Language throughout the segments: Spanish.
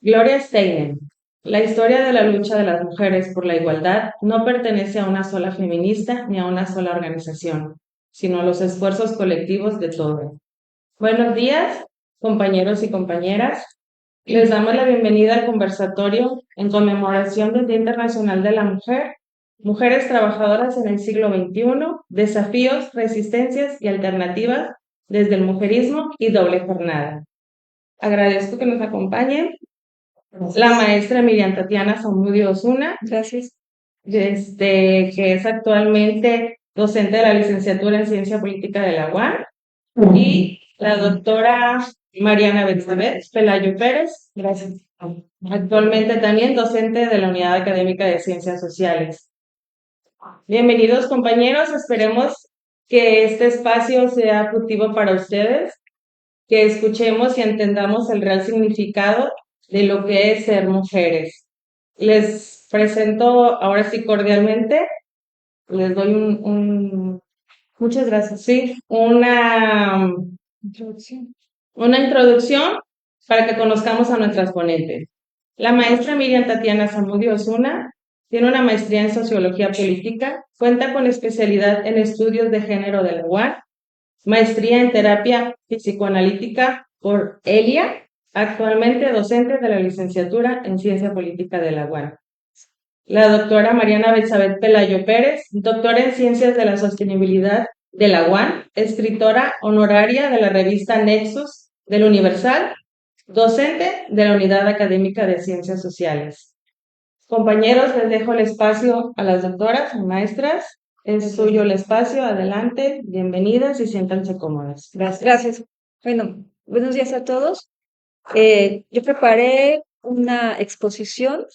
Gloria Steinem. La historia de la lucha de las mujeres por la igualdad no pertenece a una sola feminista ni a una sola organización, sino a los esfuerzos colectivos de todas. Buenos días, compañeros y compañeras. Les damos la bienvenida al conversatorio en conmemoración del Día Internacional de la Mujer, Mujeres Trabajadoras en el siglo XXI, Desafíos, Resistencias y Alternativas desde el Mujerismo y Doble Jornada. Agradezco que nos acompañen la maestra Miriam Tatiana Zamudio Osuna, Gracias. que es actualmente docente de la licenciatura en Ciencia Política de la UAM, y la doctora Mariana Betsabé Pelayo Pérez, gracias. Actualmente también docente de la Unidad Académica de Ciencias Sociales. Bienvenidos, compañeros, esperemos que este espacio sea fructívo para ustedes, que escuchemos y entendamos el real significado de lo que es ser mujeres. Les presento ahora sí cordialmente, les doy muchas gracias, sí, una introducción para que conozcamos a nuestras ponentes. La maestra Miriam Tatiana Zamudio Osuna tiene una maestría en Sociología Política, cuenta con especialidad en Estudios de Género de la UAM, maestría en Terapia Psicoanalítica por ELIA, actualmente docente de la licenciatura en Ciencia Política de la UAM. La doctora Mariana Betsabé Pelayo Pérez, doctora en Ciencias de la Sostenibilidad de la UAM, escritora honoraria de la revista Nexus del Universal, docente de la Unidad Académica de Ciencias Sociales. Compañeros, les dejo el espacio a las doctoras, maestras. Es suyo el espacio, adelante, bienvenidas y siéntanse cómodas. Gracias. Bueno, buenos días a todos. Yo preparé una exposición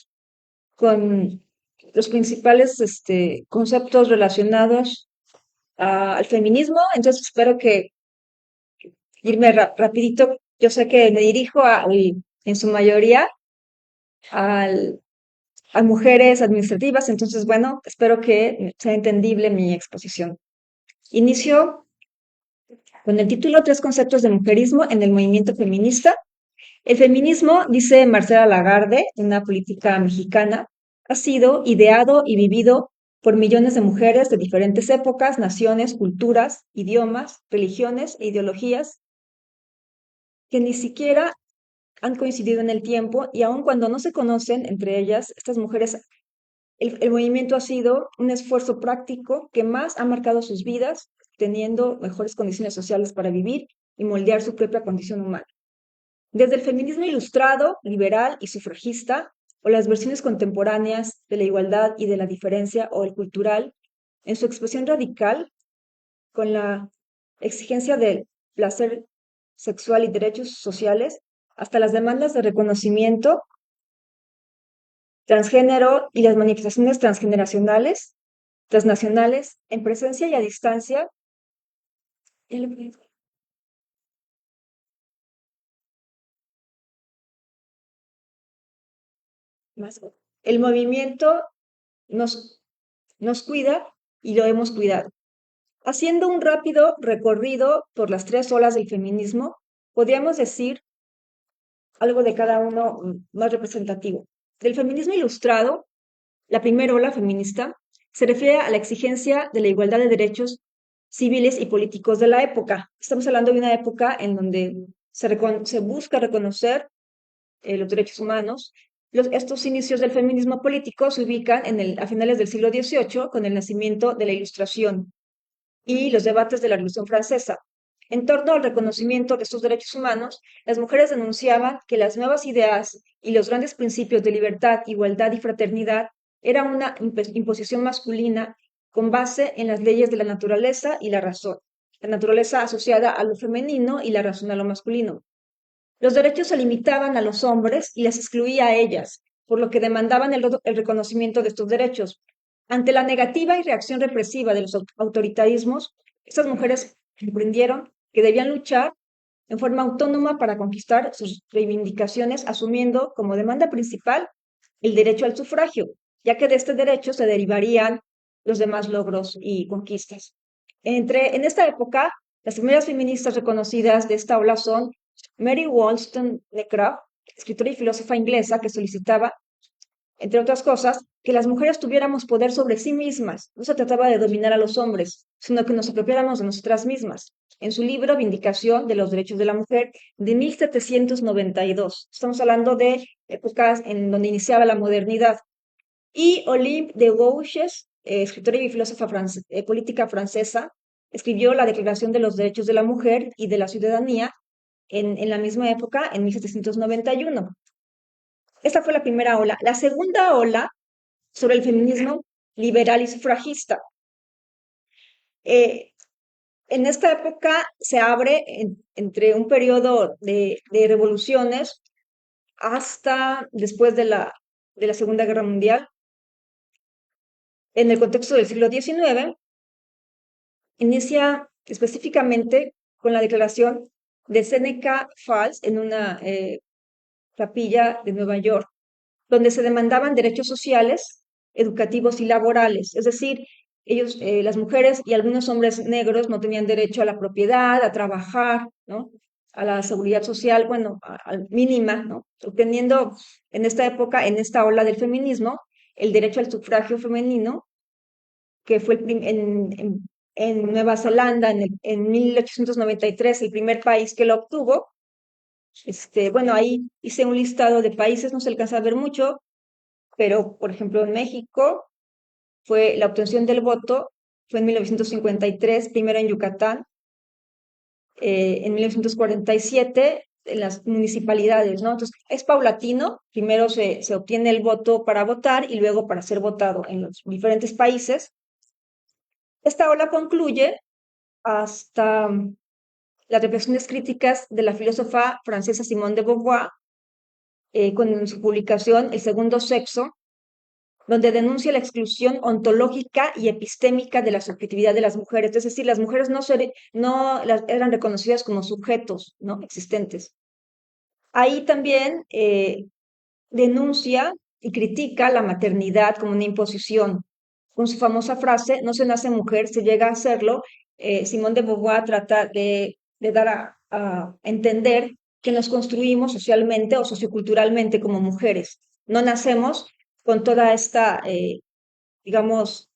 con los principales conceptos relacionados al feminismo, entonces espero que irme rapidito. Yo sé que me dirijo en su mayoría al, a mujeres administrativas, entonces bueno, espero que sea entendible mi exposición. Inicio con el título Tres conceptos de mujerismo en el movimiento feminista. El feminismo, dice Marcela Lagarde, una política mexicana, ha sido ideado y vivido por millones de mujeres de diferentes épocas, naciones, culturas, idiomas, religiones e ideologías que ni siquiera han coincidido en el tiempo y aun cuando no se conocen entre ellas, estas mujeres, el movimiento ha sido un esfuerzo práctico que más ha marcado sus vidas, teniendo mejores condiciones sociales para vivir y moldear su propia condición humana. Desde el feminismo ilustrado, liberal y sufragista, o las versiones contemporáneas de la igualdad y de la diferencia o el cultural, en su expresión radical, con la exigencia del placer sexual y derechos sociales, hasta las demandas de reconocimiento transgénero y las manifestaciones transgeneracionales, transnacionales, en presencia y a distancia. El movimiento nos, nos cuida y lo hemos cuidado. Haciendo un rápido recorrido por las tres olas del feminismo, podríamos decir algo de cada uno más representativo. Del feminismo ilustrado, la primera ola feminista se refiere a la exigencia de la igualdad de derechos civiles y políticos de la época. Estamos hablando de una época en donde se busca reconocer los derechos humanos. Estos inicios del feminismo político se ubican a finales del siglo XVIII con el nacimiento de la Ilustración y los debates de la Revolución Francesa. En torno al reconocimiento de estos derechos humanos, las mujeres denunciaban que las nuevas ideas y los grandes principios de libertad, igualdad y fraternidad eran una imposición masculina con base en las leyes de la naturaleza y la razón, la naturaleza asociada a lo femenino y la razón a lo masculino. Los derechos se limitaban a los hombres y las excluía a ellas, por lo que demandaban el reconocimiento de estos derechos. Ante la negativa y reacción represiva de los autoritarismos, estas mujeres comprendieron que debían luchar en forma autónoma para conquistar sus reivindicaciones, asumiendo como demanda principal el derecho al sufragio, ya que de este derecho se derivarían los demás logros y conquistas. En esta época, las primeras feministas reconocidas de esta ola son Mary Wollstonecraft, escritora y filósofa inglesa, que solicitaba, entre otras cosas, que las mujeres tuviéramos poder sobre sí mismas. No se trataba de dominar a los hombres, sino que nos apropiáramos de nosotras mismas. En su libro Vindicación de los Derechos de la Mujer, de 1792. Estamos hablando de épocas en donde iniciaba la modernidad. Y Olympe de Gouges, escritora y filósofa política francesa, escribió la Declaración de los Derechos de la Mujer y de la Ciudadanía en la misma época, en 1791. Esta fue la primera ola. La segunda ola sobre el feminismo liberal y sufragista. Eh, en esta época se abre entre un periodo de revoluciones hasta después de la Segunda Guerra Mundial. En el contexto del siglo XIX, inicia específicamente con la declaración de Seneca Falls en una capilla de Nueva York, donde se demandaban derechos sociales, educativos y laborales. Es decir, ellos, las mujeres y algunos hombres negros no tenían derecho a la propiedad, a trabajar, ¿no? A la seguridad social, bueno, mínima, ¿no? Obteniendo en esta época, en esta ola del feminismo, el derecho al sufragio femenino, que fue en Nueva Zelanda en 1893, el primer país que lo obtuvo. Bueno, ahí hice un listado de países, no se alcanza a ver mucho, pero por ejemplo en México fue la obtención del voto, fue en 1953, primero en Yucatán, en 1947 en las municipalidades, ¿no? Entonces es paulatino, primero se obtiene el voto para votar y luego para ser votado en los diferentes países. Esta ola concluye hasta las reflexiones críticas de la filósofa francesa Simone de Beauvoir, con su publicación El segundo sexo, donde denuncia la exclusión ontológica y epistémica de la subjetividad de las mujeres. Es decir, las mujeres eran reconocidas como sujetos, ¿no? Existentes. Ahí también denuncia y critica la maternidad como una imposición. Con su famosa frase, no se nace mujer, se llega a hacerlo. Simone de Beauvoir trata de dar a entender que nos construimos socialmente o socioculturalmente como mujeres. No nacemos con toda esta, digamos,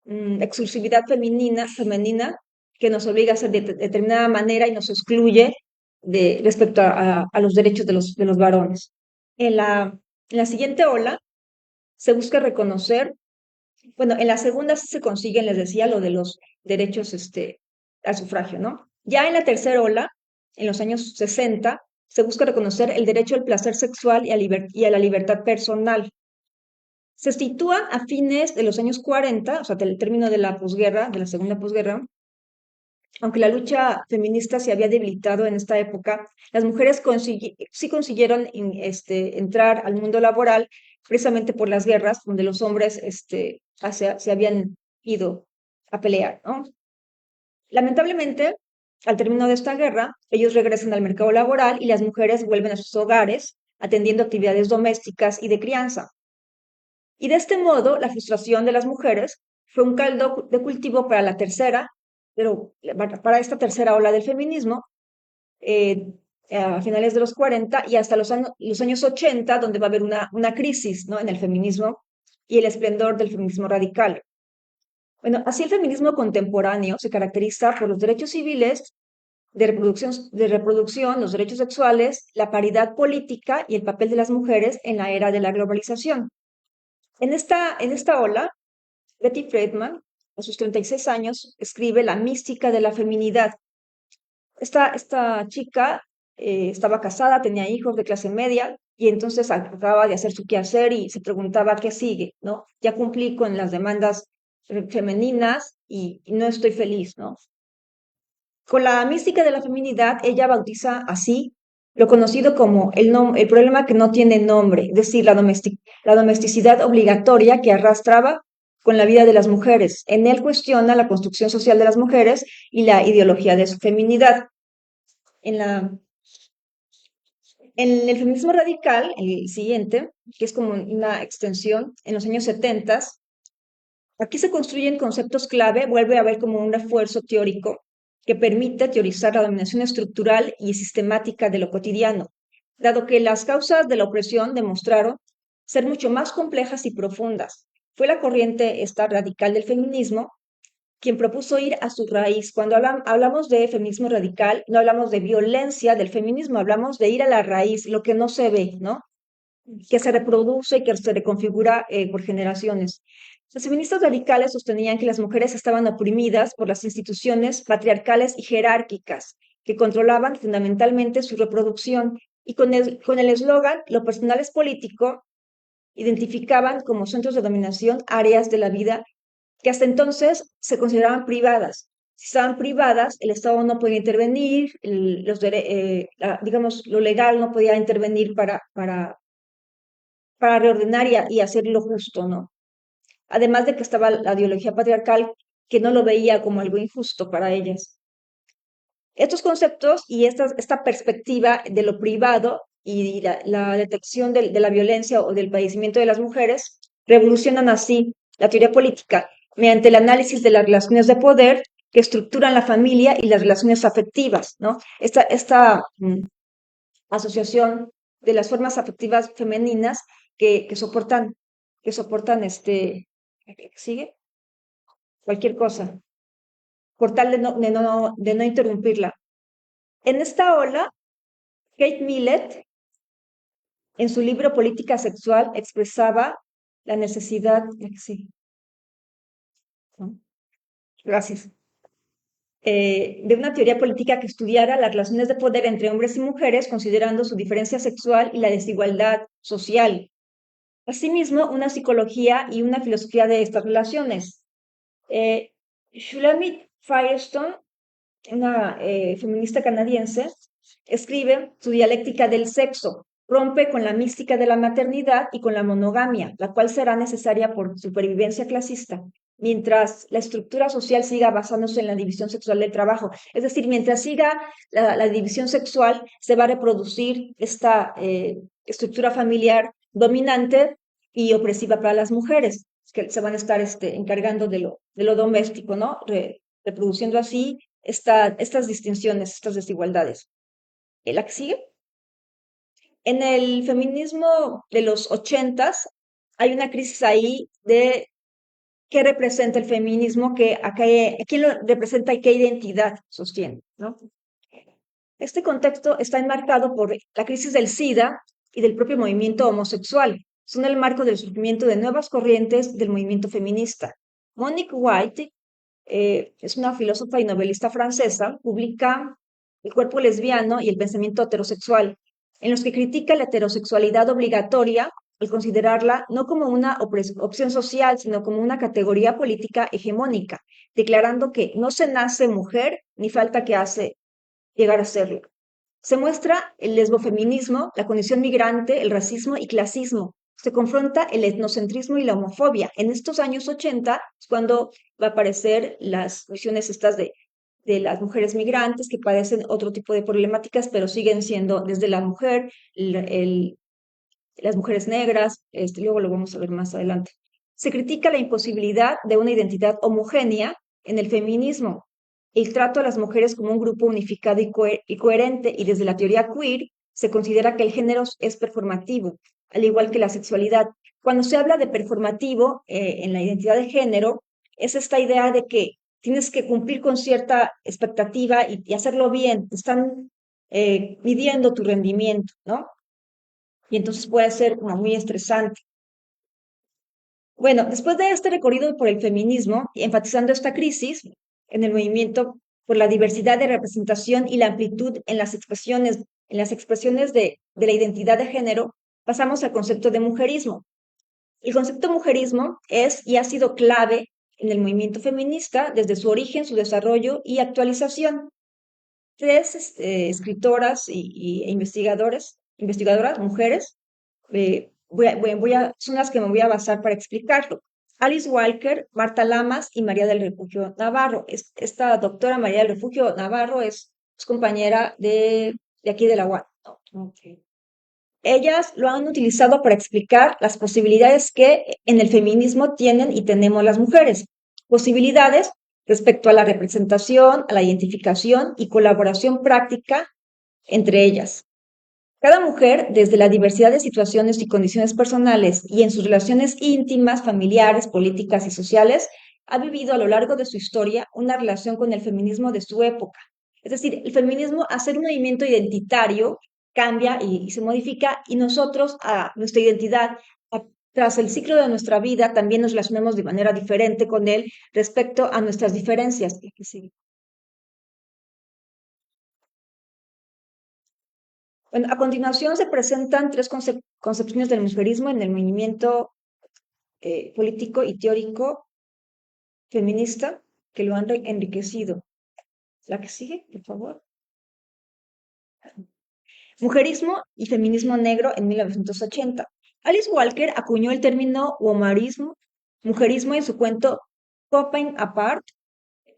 exclusividad femenina que nos obliga a ser de determinada manera y nos excluye respecto a los derechos de los varones. En la siguiente ola se busca reconocer, bueno, en la segunda sí se consiguen, les decía, lo de los derechos al sufragio, ¿no? Ya en la tercera ola, en los años 60, se busca reconocer el derecho al placer sexual y a la libertad personal. Se sitúa a fines de los años 40, o sea, del término de la posguerra, de la segunda posguerra, aunque la lucha feminista se había debilitado en esta época, las mujeres sí consiguieron entrar al mundo laboral precisamente por las guerras, donde los hombres se habían ido a pelear, ¿no? Lamentablemente, al término de esta guerra, ellos regresan al mercado laboral y las mujeres vuelven a sus hogares atendiendo actividades domésticas y de crianza. Y de este modo, la frustración de las mujeres fue un caldo de cultivo para la tercera, pero para esta tercera ola del feminismo, eh, a finales de los 40 y hasta los años 80, donde va a haber una crisis, ¿no? En el feminismo y el esplendor del feminismo radical. Bueno, así el feminismo contemporáneo se caracteriza por los derechos civiles de reproducción, los derechos sexuales, la paridad política y el papel de las mujeres en la era de la globalización. En esta ola, Betty Friedman, a sus 36 años, escribe La mística de la feminidad. Esta chica estaba casada, tenía hijos de clase media y entonces acababa de hacer su quehacer y se preguntaba qué sigue, ¿no? Ya cumplí con las demandas femeninas y no estoy feliz, ¿no? Con la mística de la feminidad, ella bautiza así lo conocido como el problema que no tiene nombre, es decir, la domesticidad obligatoria que arrastraba con la vida de las mujeres. En él cuestiona la construcción social de las mujeres y la ideología de su feminidad. En, la, en el feminismo radical, el siguiente, que es como una extensión, en los años 70, aquí se construyen conceptos clave, vuelve a haber como un refuerzo teórico que permite teorizar la dominación estructural y sistemática de lo cotidiano. dado que las causas de la opresión demostraron ser mucho más complejas y profundas. Fue la corriente esta radical del feminismo quien propuso ir a su raíz. Cuando hablamos de feminismo radical, no hablamos de violencia del feminismo, hablamos de ir a la raíz, lo que no se ve, ¿no? Que se reproduce y que se reconfigura por generaciones. Los feministas radicales sostenían que las mujeres estaban oprimidas por las instituciones patriarcales y jerárquicas que controlaban fundamentalmente su reproducción y con el eslogan "lo personal es político", identificaban como centros de dominación áreas de la vida que hasta entonces se consideraban privadas. Si estaban privadas, el Estado no podía intervenir, digamos, lo legal no podía intervenir para reordenar y hacer lo justo, ¿no? Además de que estaba la ideología patriarcal que no lo veía como algo injusto para ellas. Estos conceptos y esta perspectiva de lo privado y la detección de la violencia o del padecimiento de las mujeres revolucionan así la teoría política mediante el análisis de las relaciones de poder que estructuran la familia y las relaciones afectivas, ¿no? Esta asociación de las formas afectivas femeninas que soportan ¿sigue? Cualquier cosa, por tal de no interrumpirla. En esta ola, Kate Millett, en su libro Política Sexual, expresaba la necesidad, sí, ¿no? Gracias, de una teoría política que estudiara las relaciones de poder entre hombres y mujeres, considerando su diferencia sexual y la desigualdad social. Asimismo, una psicología y una filosofía de estas relaciones. Shulamit Firestone, una feminista canadiense, escribe su dialéctica del sexo. Rompe con la mística de la maternidad y con la monogamia, la cual será necesaria por supervivencia clasista, mientras la estructura social siga basándose en la división sexual del trabajo. Es decir, mientras siga la división sexual, se va a reproducir esta estructura familiar dominante y opresiva para las mujeres, que se van a estar encargando de lo doméstico, ¿no? Reproduciendo así estas distinciones, estas desigualdades. ¿La que sigue? En el feminismo de los 80s hay una crisis ahí de qué representa el feminismo, a quién lo representa y qué identidad sostiene, ¿no? Este contexto está enmarcado por la crisis del SIDA y del propio movimiento homosexual. Son el marco del surgimiento de nuevas corrientes del movimiento feminista. Monique White es una filósofa y novelista francesa, publica El cuerpo lesbiano y el pensamiento heterosexual, en los que critica la heterosexualidad obligatoria al considerarla no como una opción social, sino como una categoría política hegemónica, declarando que no se nace mujer ni falta que hace llegar a serlo. Se muestra el lesbofeminismo, la condición migrante, el racismo y clasismo. Se confronta el etnocentrismo y la homofobia. En estos años 80 es cuando va a aparecer las visiones estas de las mujeres migrantes que padecen otro tipo de problemáticas, pero siguen siendo desde la mujer, las mujeres negras, luego lo vamos a ver más adelante. Se critica la imposibilidad de una identidad homogénea en el feminismo, el trato a las mujeres como un grupo unificado y coherente, y desde la teoría queer se considera que el género es performativo, al igual que la sexualidad. Cuando se habla de performativo en la identidad de género, es esta idea de que tienes que cumplir con cierta expectativa y hacerlo bien, están midiendo tu rendimiento, ¿no? Y entonces puede ser muy estresante. Bueno, después de este recorrido por el feminismo, enfatizando esta crisis en el movimiento por la diversidad de representación y la amplitud en las expresiones de la identidad de género, pasamos al concepto de mujerismo. El concepto mujerismo es y ha sido clave en el movimiento feminista desde su origen, su desarrollo y actualización. Tres escritoras e investigadoras, mujeres, son las que me voy a basar para explicarlo. Alice Walker, Marta Lamas y María del Refugio Navarro. Esta doctora María del Refugio Navarro es compañera de aquí de la UAM. Okay. Ellas lo han utilizado para explicar las posibilidades que en el feminismo tienen y tenemos las mujeres. Posibilidades respecto a la representación, a la identificación y colaboración práctica entre ellas. Cada mujer, desde la diversidad de situaciones y condiciones personales y en sus relaciones íntimas, familiares, políticas y sociales, ha vivido a lo largo de su historia una relación con el feminismo de su época. Es decir, el feminismo, al ser un movimiento identitario, cambia y se modifica, y nosotros, a nuestra identidad, tras el ciclo de nuestra vida, también nos relacionamos de manera diferente con él respecto a nuestras diferencias. Sí. Bueno, a continuación se presentan tres concepciones del mujerismo en el movimiento político y teórico feminista que lo han enriquecido. La que sigue, por favor. Mujerismo y feminismo negro en 1980. Alice Walker acuñó el término womanismo, mujerismo en su cuento Popping Apart,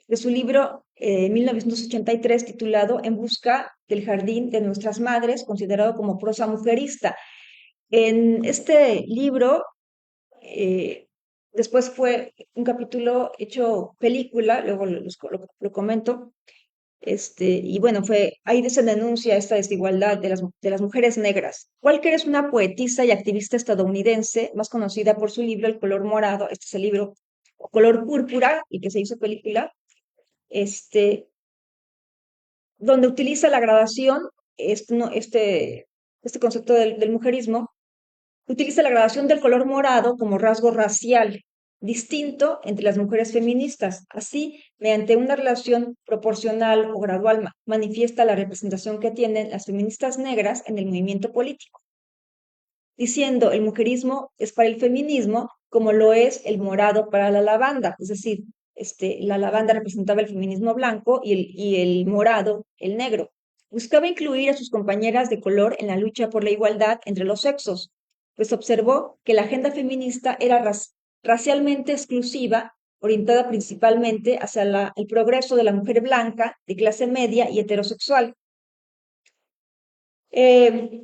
de su libro 1983 titulado En busca del jardín de nuestras madres, considerado como prosa mujerista. En este libro, eh, después fue un capítulo hecho película, luego lo comento, y bueno, ahí se denuncia esta desigualdad de las mujeres negras. Walker es una poetisa y activista estadounidense, más conocida por su libro El color morado, este es el libro, o Color púrpura, y que se hizo película, donde utiliza la gradación, no, este concepto del mujerismo, utiliza la gradación del color morado como rasgo racial, distinto entre las mujeres feministas. Así, mediante una relación proporcional o gradual, manifiesta la representación que tienen las feministas negras en el movimiento político, diciendo el mujerismo es para el feminismo como lo es el morado para la lavanda, es decir, la lavanda representaba el feminismo blanco y el morado el negro. Buscaba incluir a sus compañeras de color en la lucha por la igualdad entre los sexos, pues observó que la agenda feminista era racialmente exclusiva, orientada principalmente hacia el progreso de la mujer blanca, de clase media y heterosexual. Eh,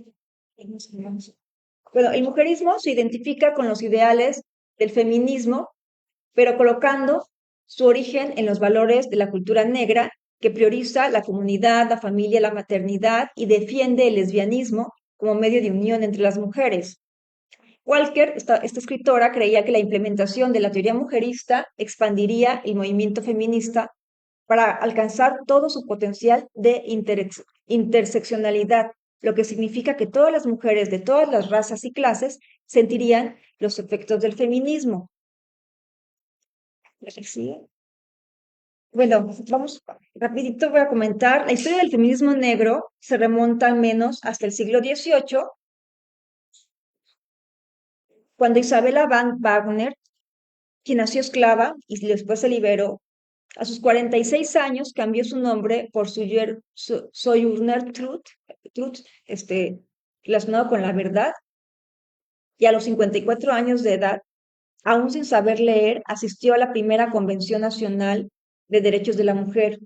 bueno, el mujerismo se identifica con los ideales del feminismo, pero colocando su origen en los valores de la cultura negra, que prioriza la comunidad, la familia, la maternidad y defiende el lesbianismo como medio de unión entre las mujeres. Walker, esta escritora, creía que la implementación de la teoría mujerista expandiría el movimiento feminista para alcanzar todo su potencial de interseccionalidad, lo que significa que todas las mujeres de todas las razas y clases sentirían los efectos del feminismo. ¿Sí? Bueno, vamos rapidito, voy a comentar. La historia del feminismo negro se remonta al menos hasta el siglo XVIII, cuando Isabella van Wagner, quien nació esclava y después se liberó, a sus 46 años cambió su nombre por Sojourner Truth, relacionado con la verdad, y a los 54 años de edad, aún sin saber leer, asistió a la primera Convención Nacional de Derechos de la Mujer.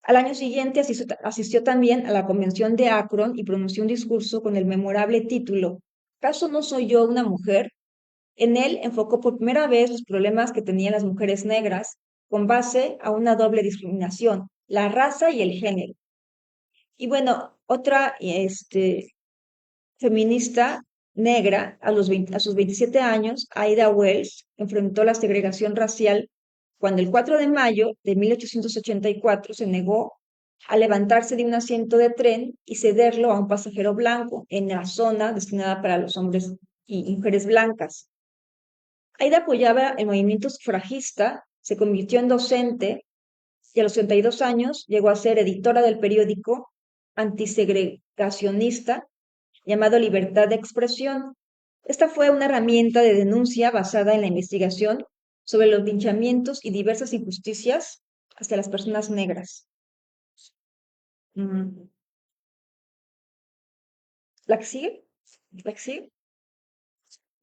Al año siguiente asistió también a la Convención de Akron y pronunció un discurso con el memorable título ¿Acaso no soy yo una mujer? En él enfocó por primera vez los problemas que tenían las mujeres negras con base a una doble discriminación, la raza y el género. Y bueno, otra feminista negra a sus 27 años, Ida Wells, enfrentó la segregación racial cuando el 4 de mayo de 1884 se negó a levantarse de un asiento de tren y cederlo a un pasajero blanco en la zona destinada para los hombres y mujeres blancas. Aida apoyaba el movimiento sufragista, se convirtió en docente y a los 32 años llegó a ser editora del periódico antisegregacionista llamado Libertad de Expresión. Esta fue una herramienta de denuncia basada en la investigación sobre los linchamientos y diversas injusticias hacia las personas negras. ¿La que sigue? ¿La que sigue?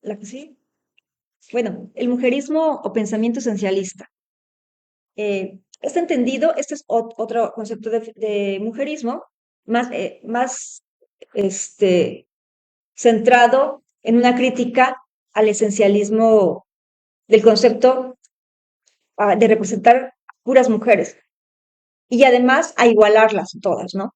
¿La que sigue? Bueno, el mujerismo o pensamiento esencialista. Este entendido, este es otro concepto de mujerismo, más centrado en una crítica al esencialismo del concepto de representar puras mujeres y además a igualarlas todas, ¿no?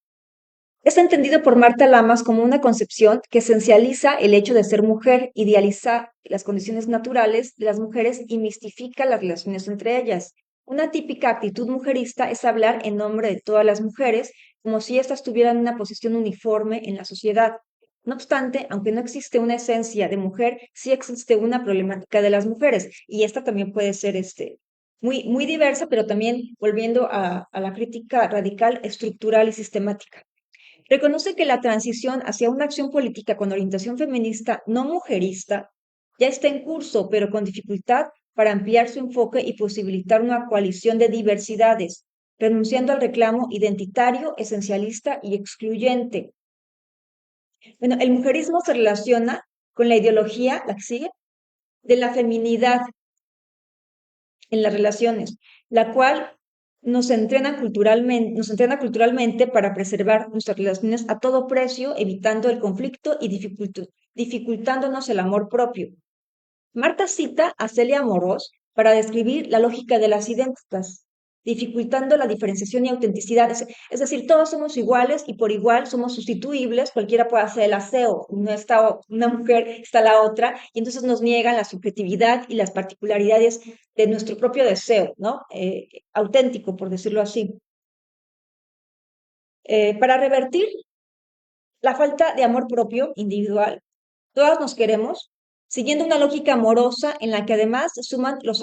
Es entendido por Marta Lamas como una concepción que esencializa el hecho de ser mujer, idealiza las condiciones naturales de las mujeres y mistifica las relaciones entre ellas. Una típica actitud mujerista es hablar en nombre de todas las mujeres, como si éstas tuvieran una posición uniforme en la sociedad. No obstante, aunque no existe una esencia de mujer, sí existe una problemática de las mujeres, y esta también puede ser muy diversa, pero también volviendo a la crítica radical, estructural y sistemática. Reconoce que la transición hacia una acción política con orientación feminista no mujerista ya está en curso, pero con dificultad para ampliar su enfoque y posibilitar una coalición de diversidades, renunciando al reclamo identitario, esencialista y excluyente. Bueno, el mujerismo se relaciona con la ideología, la que sigue, de la feminidad en las relaciones, la cual nos entrena culturalmente para preservar nuestras relaciones a todo precio, evitando el conflicto y dificultándonos el amor propio. Marta cita a Celia Morós para describir la lógica de las idénticas, dificultando la diferenciación y autenticidad. Es decir, todos somos iguales y por igual somos sustituibles, cualquiera puede hacer el aseo, no está una mujer, está la otra, y entonces nos niegan la subjetividad y las particularidades de nuestro propio deseo, ¿no? Auténtico, por decirlo así. Para revertir la falta de amor propio individual, todas nos queremos, siguiendo una lógica amorosa en la que además se suman los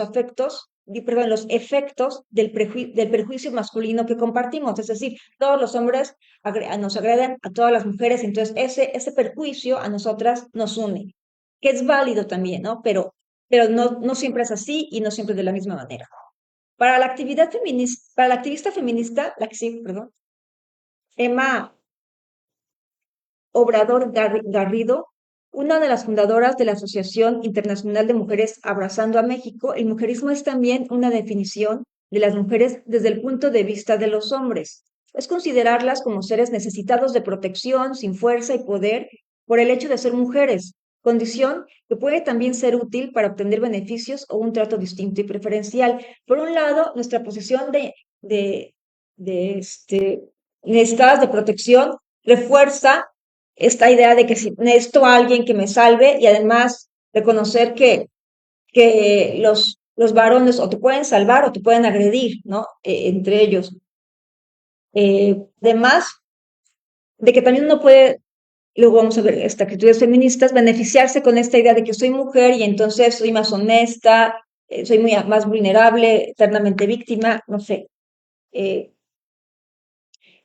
los efectos del perjuicio masculino que compartimos. Es decir, todos los hombres nos agreden a todas las mujeres, entonces ese perjuicio a nosotras nos une, que es válido también, ¿no? Pero no siempre es así y no siempre de la misma manera. Para la activista feminista, la que sí, perdón, Emma Obrador Garrido, una de las fundadoras de la Asociación Internacional de Mujeres Abrazando a México, el mujerismo es también una definición de las mujeres desde el punto de vista de los hombres. Es considerarlas como seres necesitados de protección, sin fuerza y poder, por el hecho de ser mujeres, condición que puede también ser útil para obtener beneficios o un trato distinto y preferencial. Por un lado, nuestra posición de necesitadas de protección refuerza esta idea de que si necesito a alguien que me salve y además reconocer que los varones o te pueden salvar o te pueden agredir, ¿no? Entre ellos. Además de que también uno puede, luego vamos a ver estas actitudes feministas, beneficiarse con esta idea de que soy mujer y entonces soy más honesta, soy más vulnerable, eternamente víctima, no sé. Eh,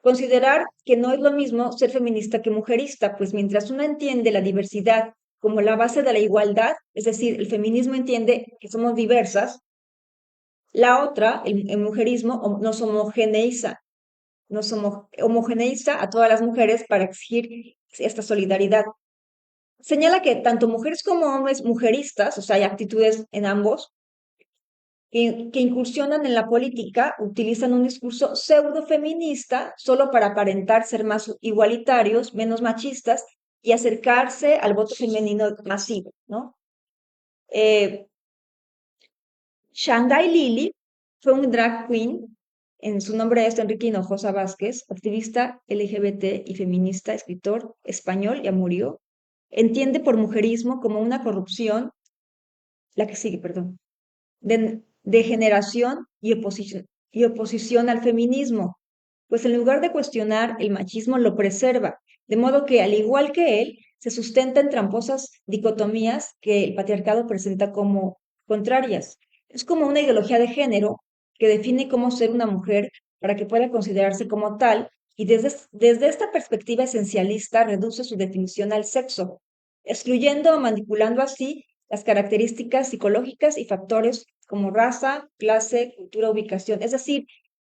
Considerar que no es lo mismo ser feminista que mujerista, pues mientras uno entiende la diversidad como la base de la igualdad, es decir, el feminismo entiende que somos diversas, la otra, el mujerismo, homogeneiza a todas las mujeres para exigir esta solidaridad. Señala que tanto mujeres como hombres mujeristas, o sea, hay actitudes en ambos, que incursionan en la política utilizan un discurso pseudo-feminista solo para aparentar ser más igualitarios, menos machistas y acercarse al voto femenino masivo, ¿no? Eh, Shanghai Lily fue un drag queen, en su nombre es Enrique Hinojosa Vázquez, activista LGBT y feminista, escritor español, ya murió. Entiende por mujerismo como una corrupción, la que sigue, perdón, de generación y oposición al feminismo, pues en lugar de cuestionar el machismo lo preserva, de modo que, al igual que él, se sustenta en tramposas dicotomías que el patriarcado presenta como contrarias. Es como una ideología de género que define cómo ser una mujer para que pueda considerarse como tal y desde esta perspectiva esencialista reduce su definición al sexo, excluyendo o manipulando así las características psicológicas y factores como raza, clase, cultura, ubicación. Es decir,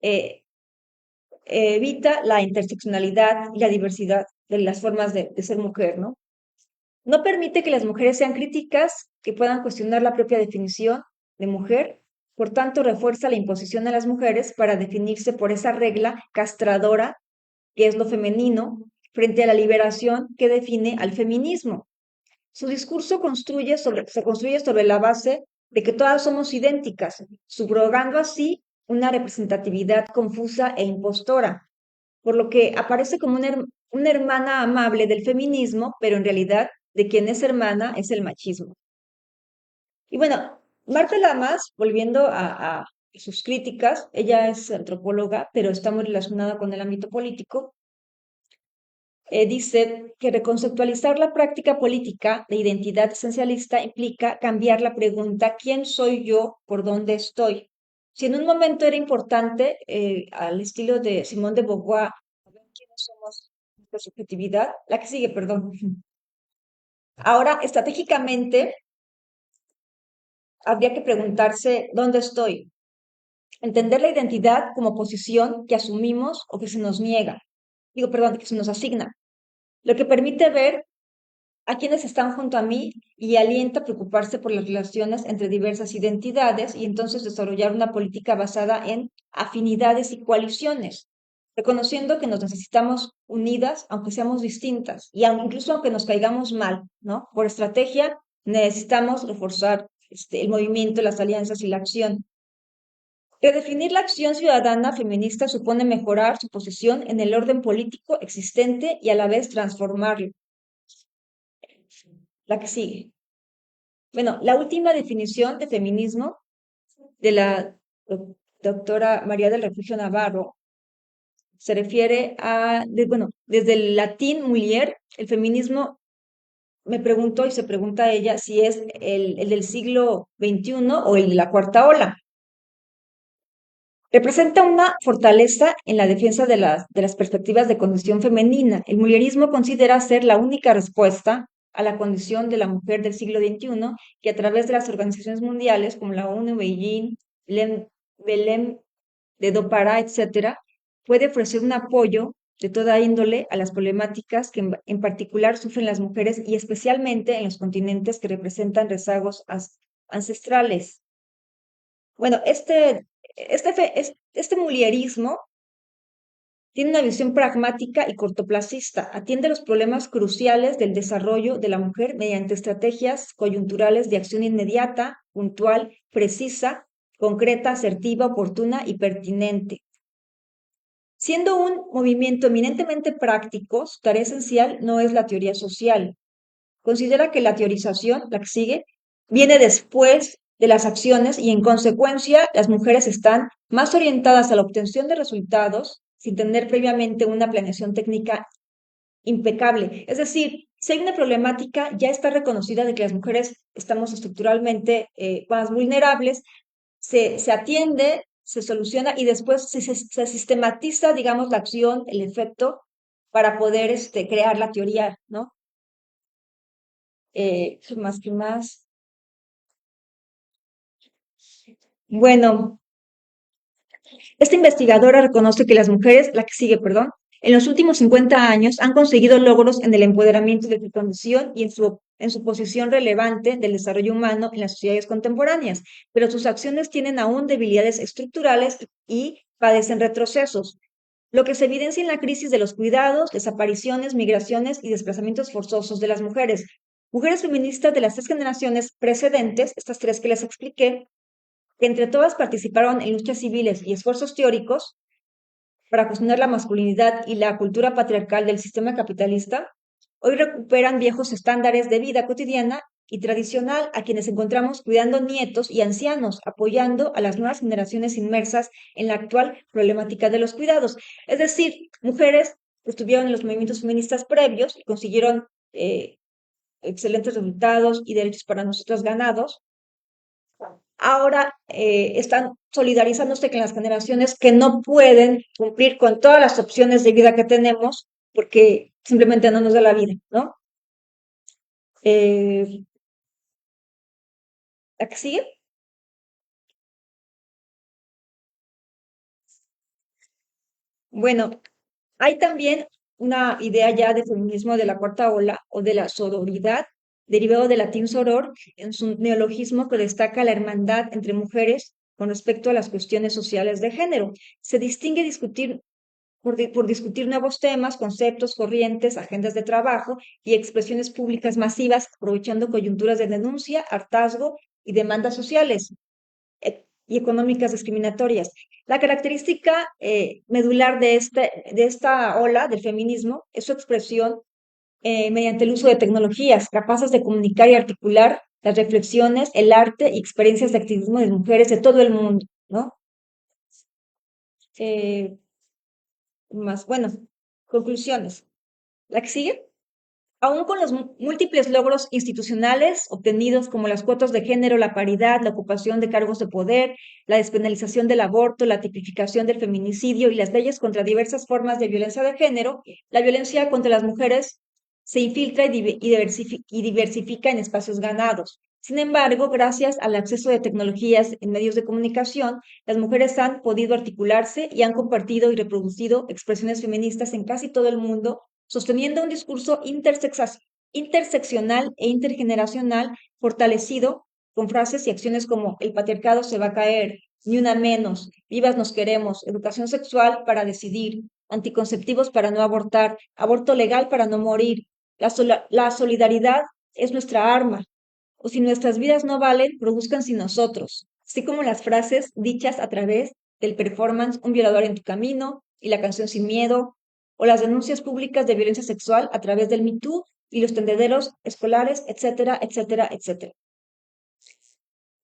eh, evita la interseccionalidad y la diversidad de las formas de ser mujer, ¿no? No permite que las mujeres sean críticas, que puedan cuestionar la propia definición de mujer. Por tanto, refuerza la imposición a las mujeres para definirse por esa regla castradora que es lo femenino, frente a la liberación que define al feminismo. Su discurso se construye sobre la base de que todas somos idénticas, subrogando así una representatividad confusa e impostora, por lo que aparece como una hermana amable del feminismo, pero en realidad de quien es hermana es el machismo. Y bueno, Marta Lamas, volviendo a sus críticas, ella es antropóloga, pero está muy relacionada con el ámbito político. Dice que reconceptualizar la práctica política de identidad esencialista implica cambiar la pregunta ¿quién soy yo? ¿Por dónde estoy? Si en un momento era importante, al estilo de Simone de Beauvoir, saber quiénes somos, nuestra subjetividad, la que sigue, perdón. Ahora, estratégicamente, habría que preguntarse ¿dónde estoy? Entender la identidad como posición que asumimos o que se nos niega. Digo, perdón, que se nos asigna. Lo que permite ver a quienes están junto a mí y alienta a preocuparse por las relaciones entre diversas identidades y entonces desarrollar una política basada en afinidades y coaliciones, reconociendo que nos necesitamos unidas aunque seamos distintas y incluso aunque nos caigamos mal, ¿no? Por estrategia necesitamos reforzar el movimiento, las alianzas y la acción. Redefinir la acción ciudadana feminista supone mejorar su posición en el orden político existente y a la vez transformarlo. La que sigue. Bueno, la última definición de feminismo de la doctora María del Refugio Navarro se refiere a, bueno, desde el latín mulier, el feminismo me pregunto y se pregunta ella si es el del siglo XXI o el de la cuarta ola. Representa una fortaleza en la defensa de las perspectivas de condición femenina. El mulierismo considera ser la única respuesta a la condición de la mujer del siglo XXI que a través de las organizaciones mundiales como la ONU, Beijing, Belém de Do Pará, etcétera, puede ofrecer un apoyo de toda índole a las problemáticas que en particular sufren las mujeres y especialmente en los continentes que representan rezagos ancestrales. Bueno, este mulierismo tiene una visión pragmática y cortoplacista, atiende los problemas cruciales del desarrollo de la mujer mediante estrategias coyunturales de acción inmediata, puntual, precisa, concreta, asertiva, oportuna y pertinente. Siendo un movimiento eminentemente práctico, su tarea esencial no es la teoría social. Considera que la teorización, la que sigue, viene después de las acciones y en consecuencia las mujeres están más orientadas a la obtención de resultados sin tener previamente una planeación técnica impecable. Es decir, si hay una problemática, ya está reconocida de que las mujeres estamos estructuralmente más vulnerables, se atiende, se soluciona y después se sistematiza, digamos, la acción, el efecto, para poder crear la teoría, ¿no? Más que más. Bueno, esta investigadora reconoce que las mujeres, la que sigue, perdón, en los últimos 50 años han conseguido logros en el empoderamiento de su condición y en su posición relevante del desarrollo humano en las sociedades contemporáneas, pero sus acciones tienen aún debilidades estructurales y padecen retrocesos, lo que se evidencia en la crisis de los cuidados, desapariciones, migraciones y desplazamientos forzosos de las mujeres. Mujeres feministas de las 3 generaciones precedentes, estas 3 que les expliqué, que entre todas participaron en luchas civiles y esfuerzos teóricos para cuestionar la masculinidad y la cultura patriarcal del sistema capitalista, hoy recuperan viejos estándares de vida cotidiana y tradicional a quienes encontramos cuidando nietos y ancianos, apoyando a las nuevas generaciones inmersas en la actual problemática de los cuidados. Es decir, mujeres que estuvieron en los movimientos feministas previos y consiguieron excelentes resultados y derechos para nosotros ganados, ahora están solidarizándose con las generaciones que no pueden cumplir con todas las opciones de vida que tenemos porque simplemente no nos da la vida, ¿no? Eh, ¿La que sigue? Bueno, hay también una idea ya de feminismo de la cuarta ola o de la sororidad, derivado del latín soror, en su neologismo que destaca la hermandad entre mujeres con respecto a las cuestiones sociales de género. Se distingue por discutir nuevos temas, conceptos, corrientes, agendas de trabajo y expresiones públicas masivas, aprovechando coyunturas de denuncia, hartazgo y demandas sociales. y económicas discriminatorias. La característica medular de esta ola del feminismo es su expresión mediante el uso de tecnologías capaces de comunicar y articular las reflexiones, el arte y experiencias de activismo de mujeres de todo el mundo, ¿no? Bueno, conclusiones. ¿La que sigue? Aún con los múltiples logros institucionales obtenidos como las cuotas de género, la paridad, la ocupación de cargos de poder, la despenalización del aborto, la tipificación del feminicidio y las leyes contra diversas formas de violencia de género, la violencia contra las mujeres se infiltra y diversifica en espacios ganados. Sin embargo, gracias al acceso de tecnologías en medios de comunicación, las mujeres han podido articularse y han compartido y reproducido expresiones feministas en casi todo el mundo, sosteniendo un discurso interseccional e intergeneracional fortalecido con frases y acciones como el patriarcado se va a caer, ni una menos, vivas nos queremos, educación sexual para decidir, anticonceptivos para no abortar, aborto legal para no morir, la solidaridad es nuestra arma, o si nuestras vidas no valen, produzcan sin nosotros, así como las frases dichas a través del performance Un violador en tu camino y la canción Sin miedo, o las denuncias públicas de violencia sexual a través del Me Too y los tendederos escolares, etcétera, etcétera, etcétera.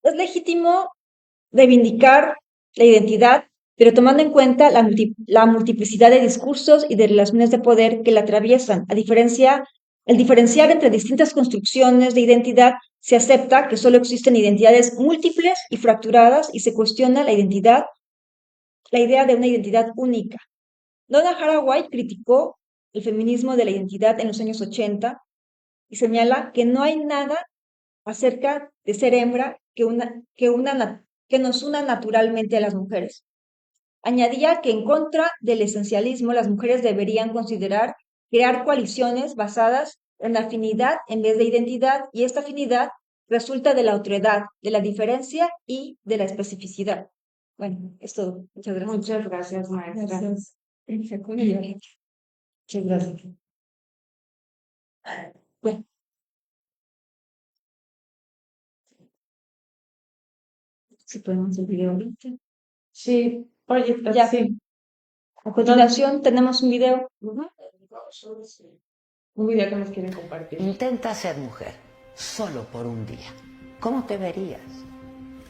Es legítimo reivindicar la identidad, pero tomando en cuenta la multiplicidad de discursos y de relaciones de poder que la atraviesan. El diferenciar entre distintas construcciones de identidad se acepta que solo existen identidades múltiples y fracturadas y se cuestiona la idea de una identidad única. Donna Haraway criticó el feminismo de la identidad en los años 80 y señala que no hay nada acerca de ser hembra que nos una naturalmente a las mujeres. Añadía que en contra del esencialismo, las mujeres deberían considerar crear coaliciones basadas en afinidad en vez de identidad, y esta afinidad resulta de la otredad, de la diferencia y de la especificidad. Bueno, es todo. Muchas gracias. Muchas gracias, maestra. Gracias. Muchas gracias. Bueno, si podemos el video ahorita. Sí, oye, Ya. sí. A continuación tenemos un video. Un video que nos quieren compartir. Intenta ser mujer, solo por un día. ¿Cómo te verías?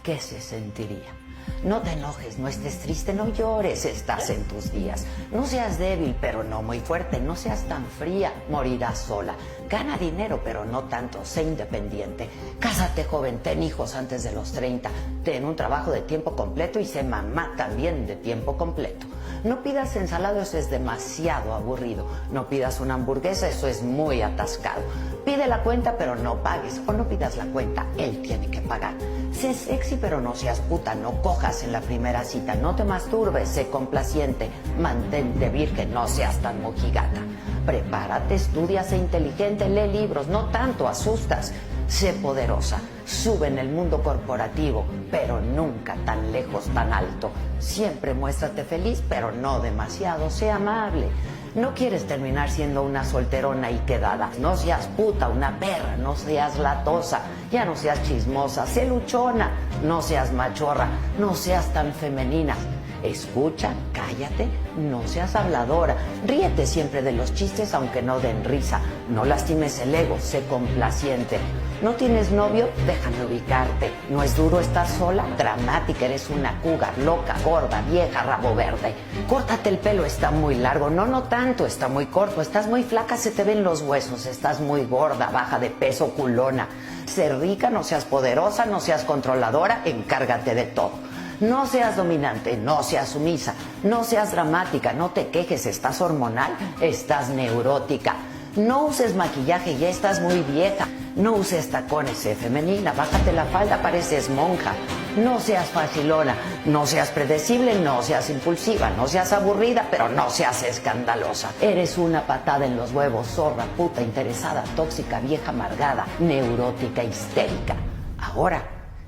¿Qué se sentiría? No te enojes, no estés triste, no llores, estás en tus días. No seas débil, pero no muy fuerte, no seas tan fría, morirás sola. Gana dinero, pero no tanto, sé independiente. Cásate joven, ten hijos antes de los 30, ten un trabajo de tiempo completo y sé mamá también de tiempo completo. No pidas ensalada, eso es demasiado aburrido. No pidas una hamburguesa, eso es muy atascado. Pide la cuenta, pero no pagues. O no pidas la cuenta, él tiene que pagar. Sé sexy, pero no seas puta. No cojas en la primera cita. No te masturbes, sé complaciente. Mantente virgen, no seas tan mojigata. Prepárate, estudia, sé inteligente, lee libros. No tanto, asustas. Sé poderosa, sube en el mundo corporativo, pero nunca tan lejos, tan alto. Siempre muéstrate feliz, pero no demasiado, sé amable. No quieres terminar siendo una solterona y quedada. No seas puta, una perra, no seas latosa, ya no seas chismosa, sé luchona, no seas machorra, no seas tan femenina. Escucha, cállate, no seas habladora, ríete siempre de los chistes aunque no den risa, no lastimes el ego, sé complaciente. ¿No tienes novio? Déjame ubicarte. ¿No es duro estar sola? Dramática, eres una cougar, loca, gorda, vieja, rabo verde. Córtate el pelo, está muy largo. No, no tanto, está muy corto. Estás muy flaca, se te ven los huesos. Estás muy gorda, baja de peso, culona. Sé rica, no seas poderosa, no seas controladora, encárgate de todo. No seas dominante, no seas sumisa, no seas dramática, no te quejes, estás hormonal, estás neurótica. No uses maquillaje, ya estás muy vieja. No uses tacones, sé femenina, bájate la falda, pareces monja. No seas facilona, no seas predecible, no seas impulsiva, no seas aburrida, pero no seas escandalosa. Eres una patada en los huevos, zorra, puta, interesada, tóxica, vieja, amargada, neurótica, histérica. Ahora,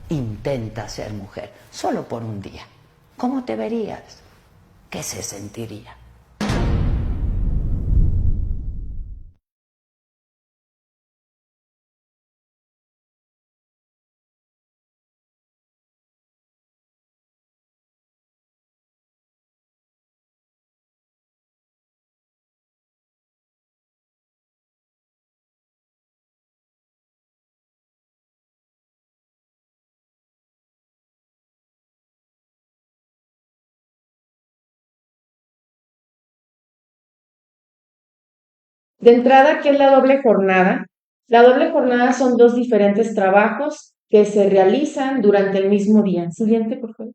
intenta ser mujer, solo por un día. ¿Cómo te verías? ¿Qué se sentiría? De entrada, ¿qué es la doble jornada? La doble jornada son dos diferentes trabajos que se realizan durante el mismo día. Siguiente, por favor.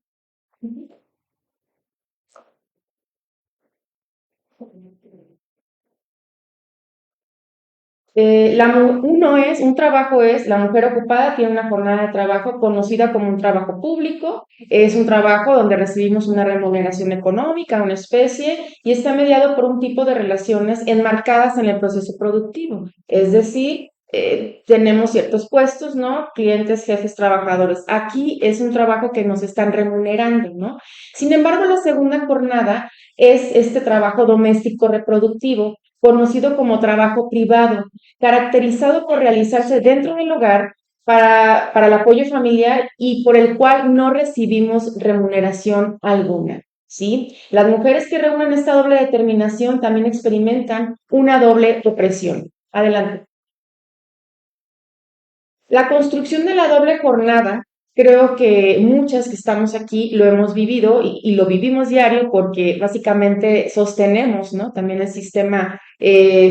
Un trabajo es, la mujer ocupada tiene una jornada de trabajo conocida como un trabajo público, es un trabajo donde recibimos una remuneración económica, una especie, y está mediado por un tipo de relaciones enmarcadas en el proceso productivo. Es decir, tenemos ciertos puestos, ¿no? Clientes, jefes, trabajadores. Aquí es un trabajo que nos están remunerando, ¿no? Sin embargo, la segunda jornada es este trabajo doméstico reproductivo, conocido como trabajo privado, caracterizado por realizarse dentro del hogar para el apoyo familiar y por el cual no recibimos remuneración alguna. ¿Sí? Las mujeres que reúnen esta doble determinación también experimentan una doble opresión. Adelante. La construcción de la doble jornada, creo que muchas que estamos aquí lo hemos vivido y lo vivimos diario porque básicamente sostenemos, ¿no? También el sistema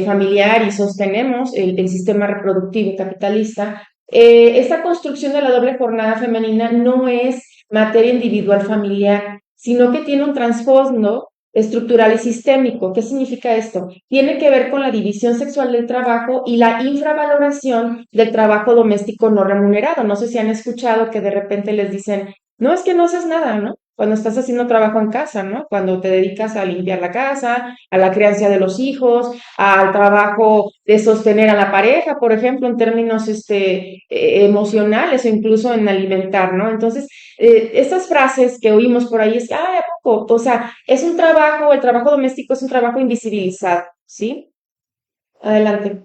familiar y sostenemos el sistema reproductivo capitalista. Esta construcción de la doble jornada femenina no es materia individual familiar, sino que tiene un trasfondo estructural y sistémico. ¿Qué significa esto? Tiene que ver con la división sexual del trabajo y la infravaloración del trabajo doméstico no remunerado. No sé si han escuchado que de repente les dicen, no, es que no haces nada, ¿no? Cuando estás haciendo trabajo en casa, ¿no? Cuando te dedicas a limpiar la casa, a la crianza de los hijos, al trabajo de sostener a la pareja, por ejemplo, en términos emocionales o incluso en alimentar, ¿no? Entonces, estas frases que oímos por ahí es que, ay, ¿a poco? O sea, es un trabajo, el trabajo doméstico es un trabajo invisibilizado, ¿sí? Adelante.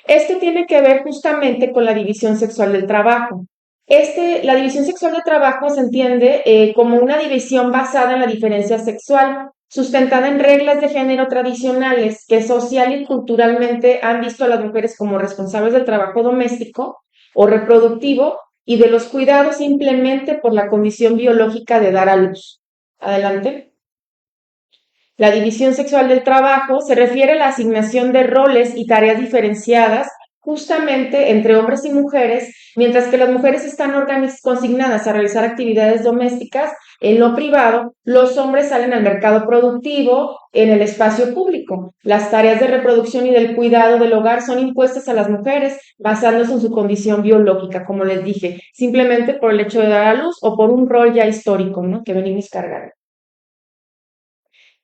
Esto tiene que ver justamente con la división sexual del trabajo. La división sexual del trabajo se entiende como una división basada en la diferencia sexual, sustentada en reglas de género tradicionales que social y culturalmente han visto a las mujeres como responsables del trabajo doméstico o reproductivo y de los cuidados simplemente por la condición biológica de dar a luz. Adelante. La división sexual del trabajo se refiere a la asignación de roles y tareas diferenciadas justamente entre hombres y mujeres, mientras que las mujeres están consignadas a realizar actividades domésticas en lo privado, los hombres salen al mercado productivo en el espacio público. Las tareas de reproducción y del cuidado del hogar son impuestas a las mujeres basándose en su condición biológica, como les dije, simplemente por el hecho de dar a luz o por un rol ya histórico, ¿no? Que venimos cargando.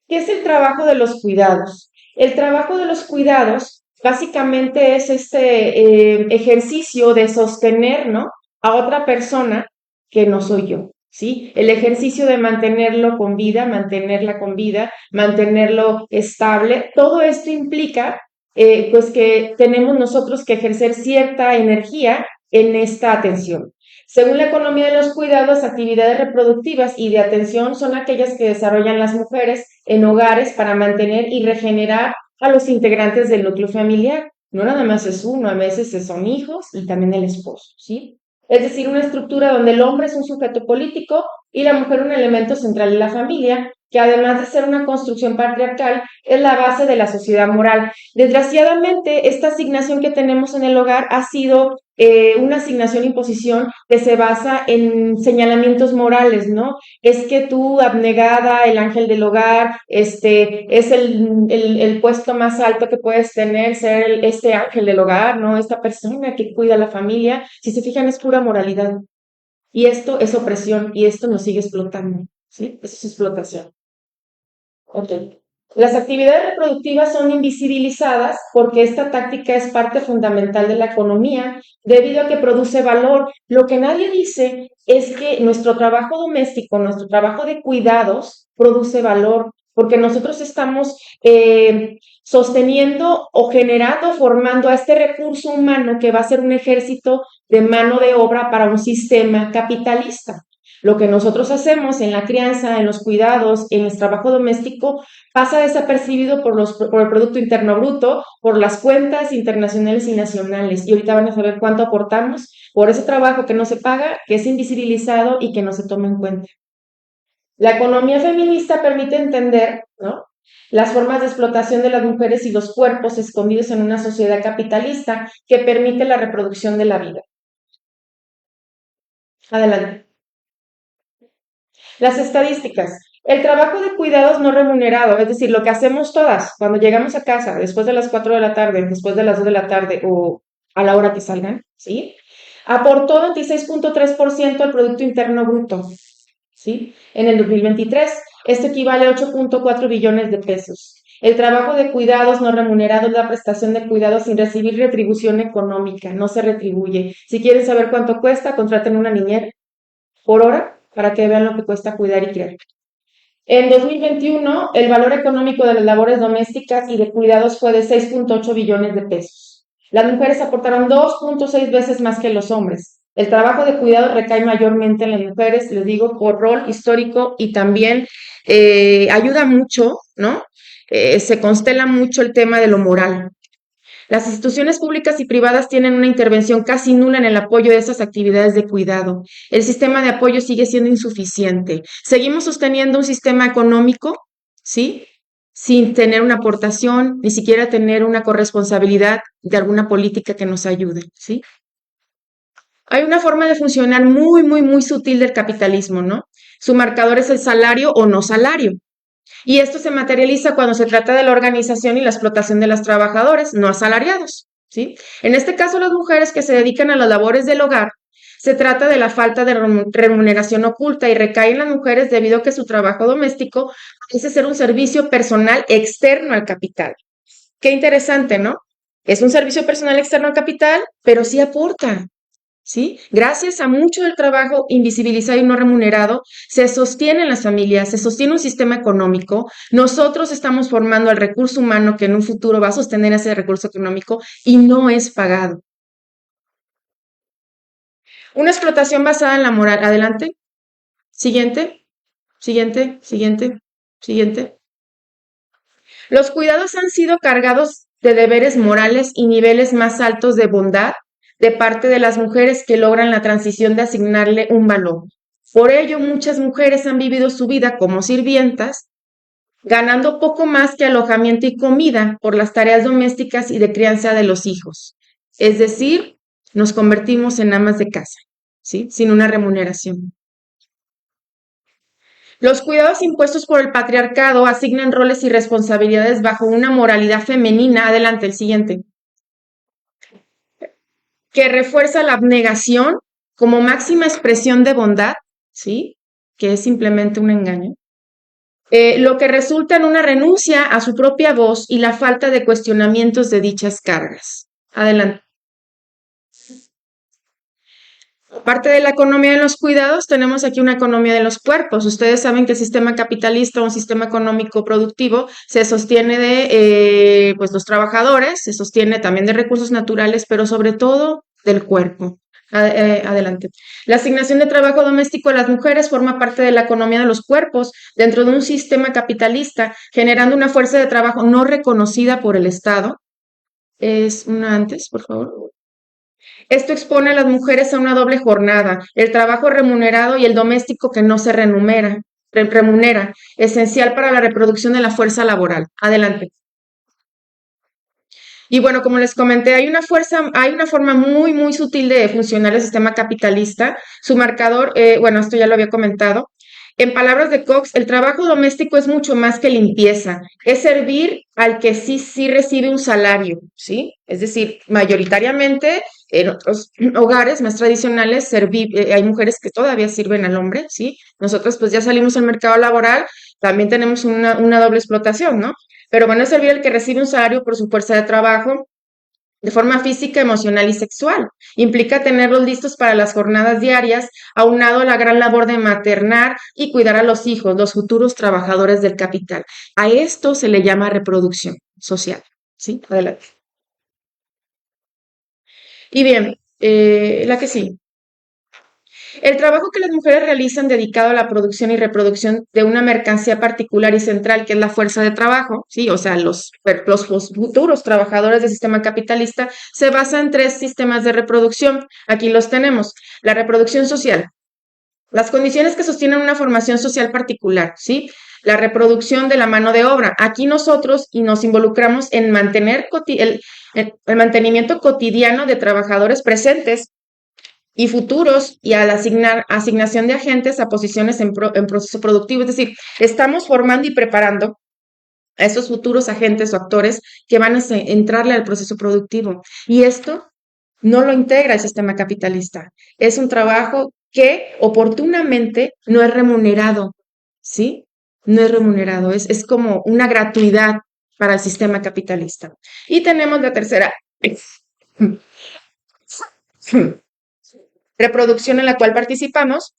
¿Qué es el trabajo de los cuidados? El trabajo de los cuidados básicamente es este ejercicio de sostener, ¿no? A otra persona que no soy yo, ¿sí? El ejercicio de mantenerlo con vida, mantenerla con vida, mantenerlo estable. Todo esto implica, pues, que tenemos nosotros que ejercer cierta energía en esta atención. Según la economía de los cuidados, actividades reproductivas y de atención son aquellas que desarrollan las mujeres en hogares para mantener y regenerar a los integrantes del núcleo familiar. No nada más es uno, a veces son hijos y también el esposo, ¿sí? Es decir, una estructura donde el hombre es un sujeto político y la mujer un elemento central de la familia, que además de ser una construcción patriarcal, es la base de la sociedad moral. Desgraciadamente, esta asignación que tenemos en el hogar ha sido una asignación imposición que se basa en señalamientos morales, ¿no? Es que tú, abnegada, el ángel del hogar, es el puesto más alto que puedes tener, ser este ángel del hogar, ¿no? Esta persona que cuida a la familia. Si se fijan, es pura moralidad. Y esto es opresión y esto nos sigue explotando, ¿sí? Eso es explotación. Ok. Las actividades reproductivas son invisibilizadas porque esta táctica es parte fundamental de la economía debido a que produce valor. Lo que nadie dice es que nuestro trabajo doméstico, nuestro trabajo de cuidados produce valor porque nosotros estamos sosteniendo o generando, formando a este recurso humano que va a ser un ejército de mano de obra para un sistema capitalista. Lo que nosotros hacemos en la crianza, en los cuidados, en el trabajo doméstico, pasa desapercibido por el Producto Interno Bruto, por las cuentas internacionales y nacionales. Y ahorita van a saber cuánto aportamos por ese trabajo que no se paga, que es invisibilizado y que no se toma en cuenta. La economía feminista permite entender, ¿no?, las formas de explotación de las mujeres y los cuerpos escondidos en una sociedad capitalista que permite la reproducción de la vida. Adelante. Las estadísticas. El trabajo de cuidados no remunerado, es decir, lo que hacemos todas cuando llegamos a casa, después de las 4 de la tarde, después de las 2 de la tarde o a la hora que salgan, ¿sí? Aportó 26.3% al Producto Interno Bruto, ¿sí? En el 2023, esto equivale a 8.4 billones de pesos. El trabajo de cuidados no remunerado es la prestación de cuidados sin recibir retribución económica, no se retribuye. Si quieren saber cuánto cuesta, contraten una niñera por hora para que vean lo que cuesta cuidar y criar. En 2021, el valor económico de las labores domésticas y de cuidados fue de 6.8 billones de pesos. Las mujeres aportaron 2.6 veces más que los hombres. El trabajo de cuidado recae mayormente en las mujeres, les digo, por rol histórico y también ayuda mucho, ¿no? Se constela mucho el tema de lo moral. Las instituciones públicas y privadas tienen una intervención casi nula en el apoyo de esas actividades de cuidado. El sistema de apoyo sigue siendo insuficiente. Seguimos sosteniendo un sistema económico, ¿sí? Sin tener una aportación, ni siquiera tener una corresponsabilidad de alguna política que nos ayude, ¿sí? Hay una forma de funcionar muy sutil del capitalismo, ¿no? Su marcador es el salario o no salario. Y esto se materializa cuando se trata de la organización y la explotación de los trabajadores no asalariados, ¿sí? En este caso, las mujeres que se dedican a las labores del hogar, se trata de la falta de remuneración oculta y recae en las mujeres debido a que su trabajo doméstico parece ser un servicio personal externo al capital. Qué interesante, ¿no? Es un servicio personal externo al capital, pero sí aporta, ¿sí? Gracias a mucho del trabajo invisibilizado y no remunerado, se sostienen las familias, se sostiene un sistema económico. Nosotros estamos formando al recurso humano que en un futuro va a sostener ese recurso económico y no es pagado. Una explotación basada en la moral. Adelante. Siguiente, siguiente. Los cuidados han sido cargados de deberes morales y niveles más altos de bondad de parte de las mujeres que logran la transición de asignarle un valor. Por ello, muchas mujeres han vivido su vida como sirvientas, ganando poco más que alojamiento y comida por las tareas domésticas y de crianza de los hijos. Es decir, nos convertimos en amas de casa, ¿sí? Sin una remuneración. Los cuidados impuestos por el patriarcado asignan roles y responsabilidades bajo una moralidad femenina. Adelante, el siguiente. Que refuerza la abnegación como máxima expresión de bondad, ¿sí? Que es simplemente un engaño. Lo que resulta en una renuncia a su propia voz y la falta de cuestionamientos de dichas cargas. Adelante. Aparte de la economía de los cuidados, tenemos aquí una economía de los cuerpos. Ustedes saben que el sistema capitalista o un sistema económico productivo se sostiene de pues los trabajadores, se sostiene también de recursos naturales, pero sobre todo del cuerpo. Adelante. La asignación de trabajo doméstico a las mujeres forma parte de la economía de los cuerpos dentro de un sistema capitalista, generando una fuerza de trabajo no reconocida por el Estado. Es una antes, por favor. Esto expone a las mujeres a una doble jornada, el trabajo remunerado y el doméstico que no se remunera, esencial para la reproducción de la fuerza laboral. Adelante. Y bueno, como les comenté, hay una forma muy sutil de funcionar el sistema capitalista. Su marcador, bueno, esto ya lo había comentado. En palabras de Cox, el trabajo doméstico es mucho más que limpieza, es servir al que sí recibe un salario, ¿sí? Es decir, mayoritariamente en otros hogares más tradicionales hay mujeres que todavía sirven al hombre, ¿sí? Nosotros pues ya salimos al mercado laboral, también tenemos una doble explotación, ¿no? Pero bueno, es servir al que recibe un salario por su fuerza de trabajo, de forma física, emocional y sexual. Implica tenerlos listos para las jornadas diarias, aunado a la gran labor de maternar y cuidar a los hijos, los futuros trabajadores del capital. A esto se le llama reproducción social. ¿Sí? Adelante. Y bien, la que sí. El trabajo que las mujeres realizan dedicado a la producción y reproducción de una mercancía particular y central, que es la fuerza de trabajo, ¿sí? O sea, los futuros trabajadores del sistema capitalista, se basa en 3 sistemas de reproducción. Aquí los tenemos. La reproducción social. Las condiciones que sostienen una formación social particular, ¿sí? la reproducción de la mano de obra. Aquí nosotros y nos involucramos en mantener el mantenimiento cotidiano de trabajadores presentes y futuros y a la asignación de agentes a posiciones en proceso productivo. Es decir, estamos formando y preparando a esos futuros agentes o actores que van a entrarle al proceso productivo. Y esto no lo integra el sistema capitalista. Es un trabajo que oportunamente no es remunerado, ¿sí? No es remunerado, es como una gratuidad para el sistema capitalista. Y tenemos la tercera reproducción en la cual participamos,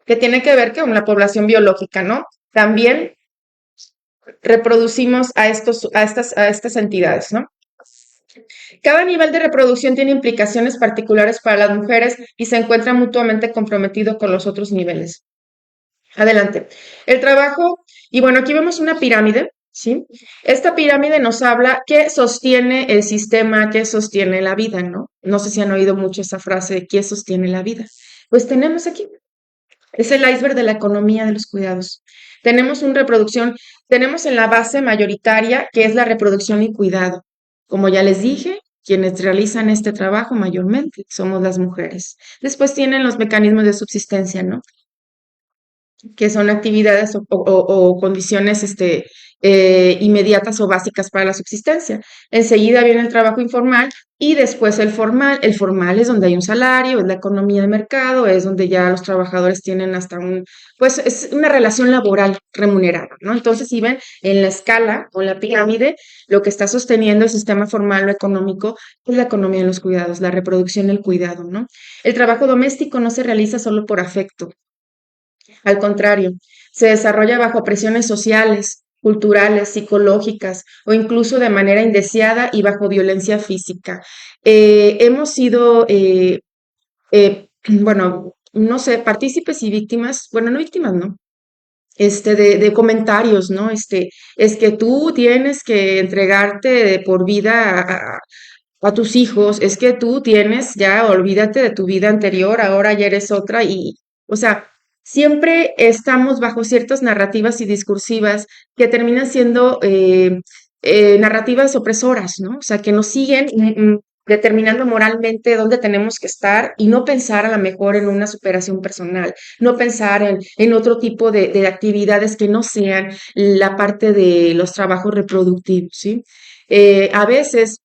que tiene que ver con la población biológica, ¿no? También reproducimos a estas entidades, ¿no? Cada nivel de reproducción tiene implicaciones particulares para las mujeres y se encuentra mutuamente comprometido con los otros niveles. Adelante. El trabajo, y bueno, aquí vemos una pirámide, ¿sí? Esta pirámide nos habla qué sostiene el sistema, qué sostiene la vida, ¿no? No sé si han oído mucho esa frase de qué sostiene la vida. Pues tenemos aquí, es el iceberg de la economía de los cuidados. Tenemos una reproducción, tenemos en la base mayoritaria que es la reproducción y cuidado. Como ya les dije, quienes realizan este trabajo mayormente somos las mujeres. Después tienen los mecanismos de subsistencia, ¿no? Que son actividades o condiciones inmediatas o básicas para la subsistencia. Enseguida viene el trabajo informal y después el formal. El formal es donde hay un salario, es la economía de mercado, es donde ya los trabajadores tienen hasta pues es una relación laboral remunerada, ¿no? Entonces, si ven en la escala o en la pirámide, lo que está sosteniendo el sistema formal o económico es la economía de los cuidados, la reproducción y el cuidado, ¿no? El trabajo doméstico no se realiza solo por afecto. Al contrario, se desarrolla bajo presiones sociales, culturales, psicológicas o incluso de manera indeseada y bajo violencia física. Hemos sido, bueno, no sé, partícipes y víctimas, bueno, no víctimas, no, de comentarios, ¿no? Es que tú tienes que entregarte de por vida a tus hijos, es que tú tienes ya, olvídate de tu vida anterior, ahora ya eres otra o sea, siempre estamos bajo ciertas narrativas y discursivas que terminan siendo narrativas opresoras, ¿no? O sea, que nos siguen determinando moralmente dónde tenemos que estar y no pensar a lo mejor en una superación personal, no pensar en otro tipo de actividades que no sean la parte de los trabajos reproductivos, ¿sí? A veces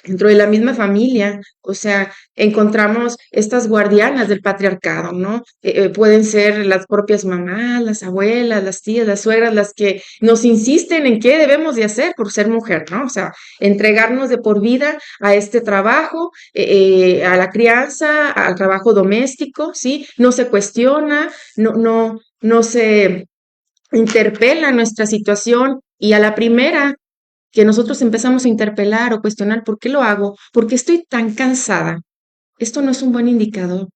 dentro de la misma familia, o sea, encontramos estas guardianas del patriarcado, ¿no? Pueden ser las propias mamás, las abuelas, las tías, las suegras, las que nos insisten en qué debemos de hacer por ser mujer, ¿no? O sea, entregarnos de por vida a este trabajo, a la crianza, al trabajo doméstico, ¿sí? No se cuestiona, no se interpela nuestra situación y a la primera que nosotros empezamos a interpelar o cuestionar por qué lo hago, porque estoy tan cansada. Esto no es un buen indicador,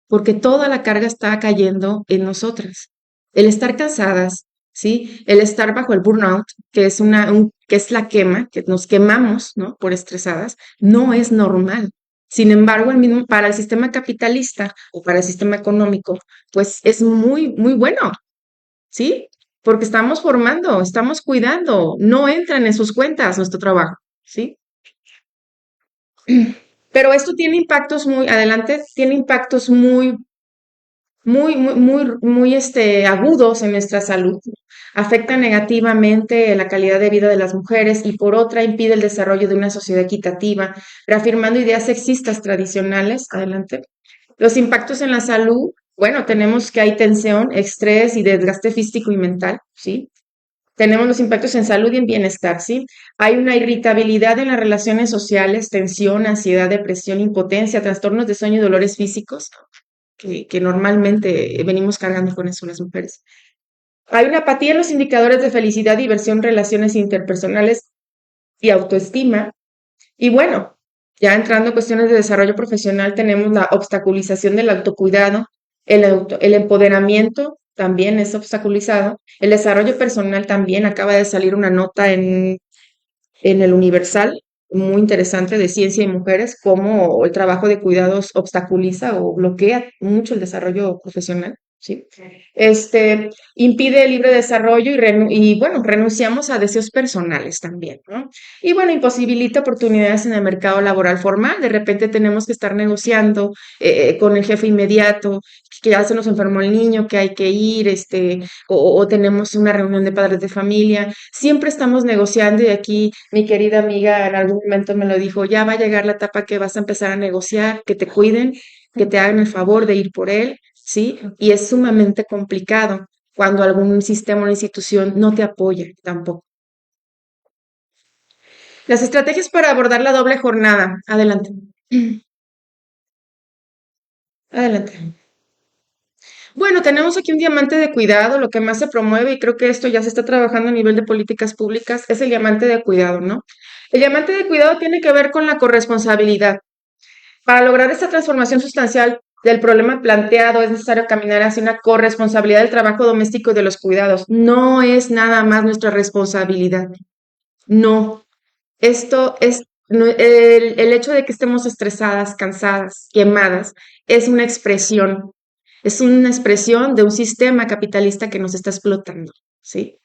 porque toda la carga está cayendo en nosotras. El estar cansadas, ¿sí? El estar bajo el burnout, que es que es la quema, que nos quemamos, ¿no? Por estresadas, no es normal. Sin embargo, para el sistema capitalista o para el sistema económico, pues es muy, muy bueno, ¿sí? Porque estamos formando, estamos cuidando, no entran en sus cuentas nuestro trabajo, ¿sí? Pero esto tiene impactos adelante, tiene impactos muy agudos en nuestra salud. Afecta negativamente la calidad de vida de las mujeres y por otra impide el desarrollo de una sociedad equitativa, reafirmando ideas sexistas tradicionales. Adelante. Los impactos en la salud, bueno, tenemos que hay tensión, estrés y desgaste físico y mental, ¿sí? Tenemos los impactos en salud y en bienestar, ¿sí? Hay una irritabilidad en las relaciones sociales, tensión, ansiedad, depresión, impotencia, trastornos de sueño y dolores físicos, que normalmente venimos cargando con eso las mujeres. Hay una apatía en los indicadores de felicidad, diversión, relaciones interpersonales y autoestima. Y bueno, ya entrando en cuestiones de desarrollo profesional, tenemos la obstaculización del autocuidado, el empoderamiento también es obstaculizado, el desarrollo personal también, acaba de salir una nota en el Universal, muy interesante de ciencia y mujeres, cómo el trabajo de cuidados obstaculiza o bloquea mucho el desarrollo profesional. ¿sí? Impide el libre desarrollo y bueno, renunciamos a deseos personales también, ¿no? Y bueno, imposibilita oportunidades en el mercado laboral formal. De repente tenemos que estar negociando con el jefe inmediato, que ya se nos enfermó el niño, que hay que ir, o tenemos una reunión de padres de familia. Siempre estamos negociando y aquí mi querida amiga en algún momento me lo dijo, ya va a llegar la etapa que vas a empezar a negociar, que te cuiden, que te hagan el favor de ir por él, ¿sí? Y es sumamente complicado cuando algún sistema o una institución no te apoya tampoco. Las estrategias para abordar la doble jornada. Adelante. Adelante. Bueno, tenemos aquí un diamante de cuidado, lo que más se promueve, y creo que esto ya se está trabajando a nivel de políticas públicas, es el diamante de cuidado, ¿no? El diamante de cuidado tiene que ver con la corresponsabilidad. Para lograr esta transformación sustancial del problema planteado, es necesario caminar hacia una corresponsabilidad del trabajo doméstico y de los cuidados. No es nada más nuestra responsabilidad. No. Esto es, el hecho de que estemos estresadas, cansadas, quemadas, es una expresión de un sistema capitalista que nos está explotando, ¿sí?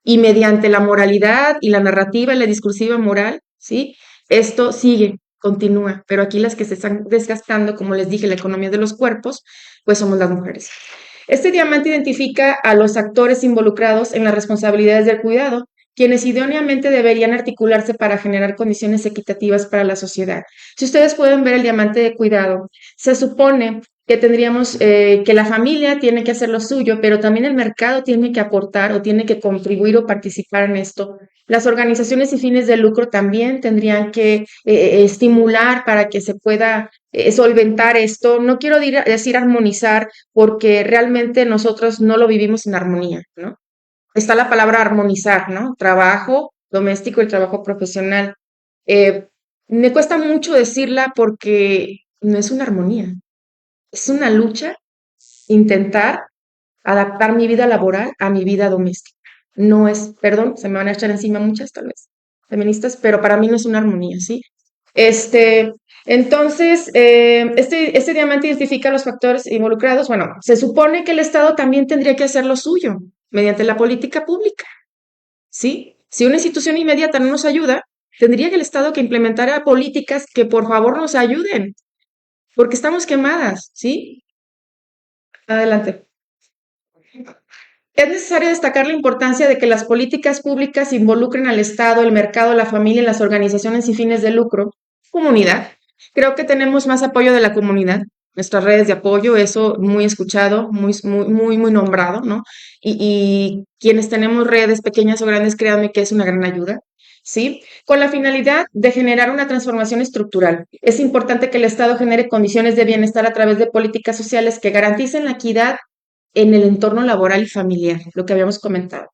Y mediante la moralidad y la narrativa y la discursiva moral, ¿sí? Esto sigue, continúa, pero aquí las que se están desgastando, como les dije, la economía de los cuerpos, pues somos las mujeres. Este diamante identifica a los actores involucrados en las responsabilidades del cuidado, quienes idóneamente deberían articularse para generar condiciones equitativas para la sociedad. Si ustedes pueden ver el diamante de cuidado, se supone que tendríamos que la familia tiene que hacer lo suyo, pero también el mercado tiene que aportar o tiene que contribuir o participar en esto. Las organizaciones sin fines de lucro también tendrían que estimular para que se pueda solventar esto. No quiero decir armonizar, porque realmente nosotros no lo vivimos en armonía, ¿no? Está la palabra armonizar, ¿no? Trabajo doméstico y trabajo profesional. Eh, Me cuesta mucho decirla porque no es una armonía, es una lucha intentar adaptar mi vida laboral a mi vida doméstica. No es, perdón, se me van a echar encima muchas tal vez feministas, pero para mí no es una armonía, ¿sí? Este, entonces, este diamante identifica los factores involucrados. Bueno, se supone que el Estado también tendría que hacer lo suyo mediante la política pública, ¿sí? Si una institución inmediata no nos ayuda, tendría que el Estado que implementara políticas que por favor nos ayuden, porque estamos quemadas, ¿sí? Adelante. Es necesario destacar la importancia de que las políticas públicas involucren al Estado, el mercado, la familia y las organizaciones sin fines de lucro, comunidad. Creo que tenemos más apoyo de la comunidad, nuestras redes de apoyo, eso muy escuchado, muy nombrado, ¿no? Y quienes tenemos redes pequeñas o grandes, créanme que es una gran ayuda, ¿sí? Con la finalidad de generar una transformación estructural. Es importante que el Estado genere condiciones de bienestar a través de políticas sociales que garanticen la equidad en el entorno laboral y familiar, lo que habíamos comentado,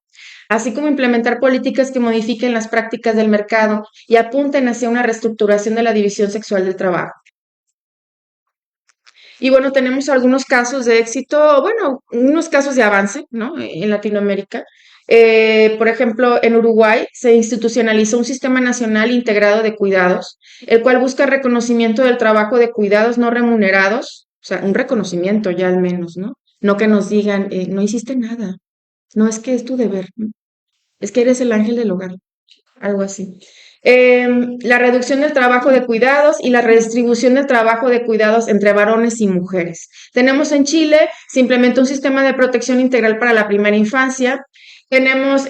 así como implementar políticas que modifiquen las prácticas del mercado y apunten hacia una reestructuración de la división sexual del trabajo. Y bueno, tenemos algunos casos de éxito, bueno, unos casos de avance, ¿no? En Latinoamérica. Por ejemplo, en Uruguay se institucionalizó un sistema nacional integrado de cuidados, el cual busca reconocimiento del trabajo de cuidados no remunerados, o sea, un reconocimiento ya al menos, ¿no? No que nos digan, no hiciste nada, no es que es tu deber, ¿no? Es que eres el ángel del hogar, algo así. La reducción del trabajo de cuidados y la redistribución del trabajo de cuidados entre varones y mujeres. Tenemos en Chile, se implementó un sistema de protección integral para la primera infancia. Tenemos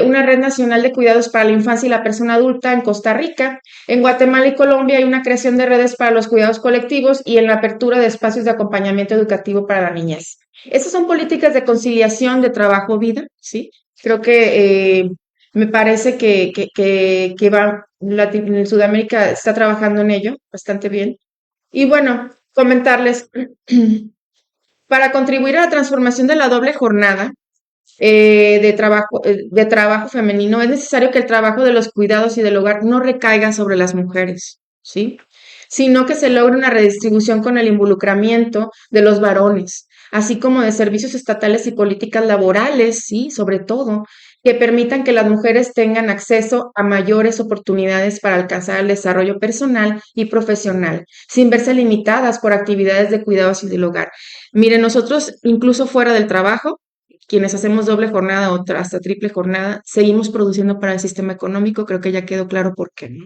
una red nacional de cuidados para la infancia y la persona adulta en Costa Rica. En Guatemala y Colombia hay una creación de redes para los cuidados colectivos y en la apertura de espacios de acompañamiento educativo para la niñez. Esas son políticas de conciliación de trabajo-vida, ¿sí? Creo que me parece que va, en Sudamérica está trabajando en ello bastante bien. Y bueno, comentarles, para contribuir a la transformación de la doble jornada de trabajo femenino, es necesario que el trabajo de los cuidados y del hogar no recaiga sobre las mujeres, ¿sí? Sino que se logre una redistribución con el involucramiento de los varones, así como de servicios estatales y políticas laborales, sí, sobre todo, que permitan que las mujeres tengan acceso a mayores oportunidades para alcanzar el desarrollo personal y profesional, sin verse limitadas por actividades de cuidados y del hogar. Miren, nosotros incluso fuera del trabajo, quienes hacemos doble jornada o hasta triple jornada, seguimos produciendo para el sistema económico, creo que ya quedó claro por qué, ¿no?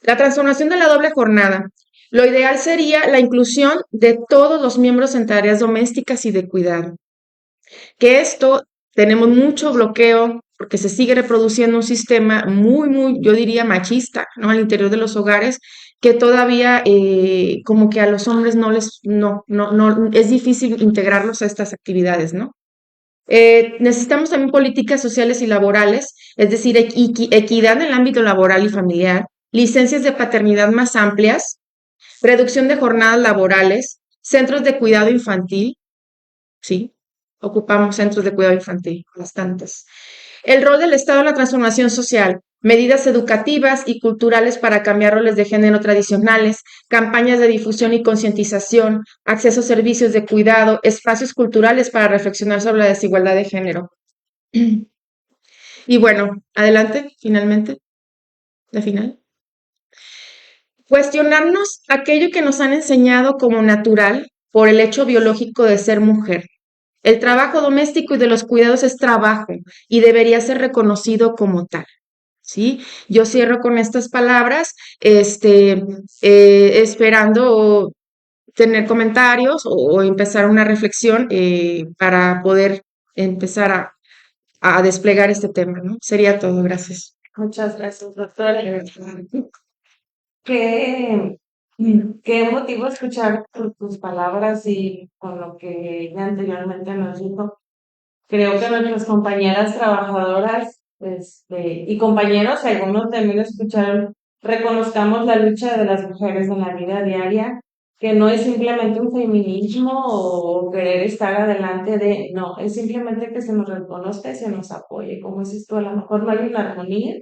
La transformación de la doble jornada. Lo ideal sería la inclusión de todos los miembros en tareas domésticas y de cuidado. Que esto tenemos mucho bloqueo porque se sigue reproduciendo un sistema muy, yo diría machista, ¿no? Al interior de los hogares, que todavía como que a los hombres no, es difícil integrarlos a estas actividades, ¿no? Necesitamos también políticas sociales y laborales, es decir, equidad en el ámbito laboral y familiar, licencias de paternidad más amplias, reducción de jornadas laborales, centros de cuidado infantil, ¿sí? Ocupamos centros de cuidado infantil, bastantes. El rol del Estado en la transformación social, medidas educativas y culturales para cambiar roles de género tradicionales, campañas de difusión y concientización, acceso a servicios de cuidado, espacios culturales para reflexionar sobre la desigualdad de género. Y bueno, adelante, finalmente, la final. Cuestionarnos aquello que nos han enseñado como natural por el hecho biológico de ser mujer. El trabajo doméstico y de los cuidados es trabajo y debería ser reconocido como tal. ¿Sí? Yo cierro con estas palabras, esperando tener comentarios o empezar una reflexión para poder empezar a desplegar este tema, ¿no? Sería todo, gracias. Muchas gracias, doctora. Qué, qué emotivo escuchar tus palabras y con lo que ella anteriormente nos dijo. Creo que nuestras compañeras trabajadoras, y compañeros, si algunos también lo escucharon, reconozcamos la lucha de las mujeres en la vida diaria, que no es simplemente un feminismo o querer estar adelante de, no, es simplemente que se nos reconozca y se nos apoye. Como dices tú, a lo mejor no hay una armonía.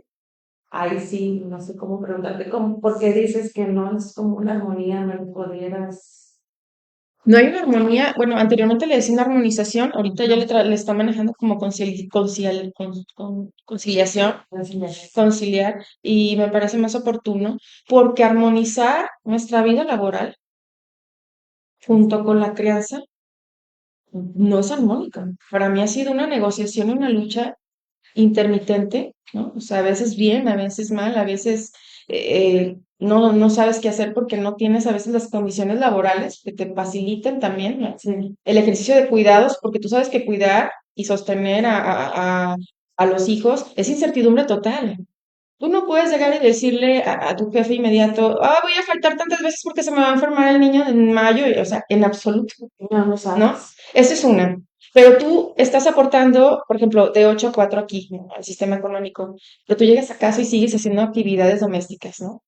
Ahí sí, no sé cómo preguntarte, ¿por qué dices que no es como una armonía? ¿Me pudieras No hay una armonía, bueno, anteriormente le decía una armonización, ahorita ya le está manejando como conciliación, enseñar? conciliar, y me parece más oportuno, porque armonizar nuestra vida laboral junto con la crianza no es armónica. Para mí ha sido una negociación y una lucha intermitente, ¿no? O sea, a veces bien, a veces mal, a veces no sabes qué hacer porque no tienes a veces las condiciones laborales que te faciliten también, ¿no? Sí. El ejercicio de cuidados, porque tú sabes que cuidar y sostener a los hijos es incertidumbre total. Tú no puedes llegar y decirle a tu jefe inmediato, voy a faltar tantas veces porque se me va a enfermar el niño en mayo, o sea, en absoluto, No, ¿no? sabes. Esa es una. Pero tú estás aportando, por ejemplo, de 8 a 4 aquí, ¿no? Al sistema económico, pero tú llegas a casa y sigues haciendo actividades domésticas, ¿no?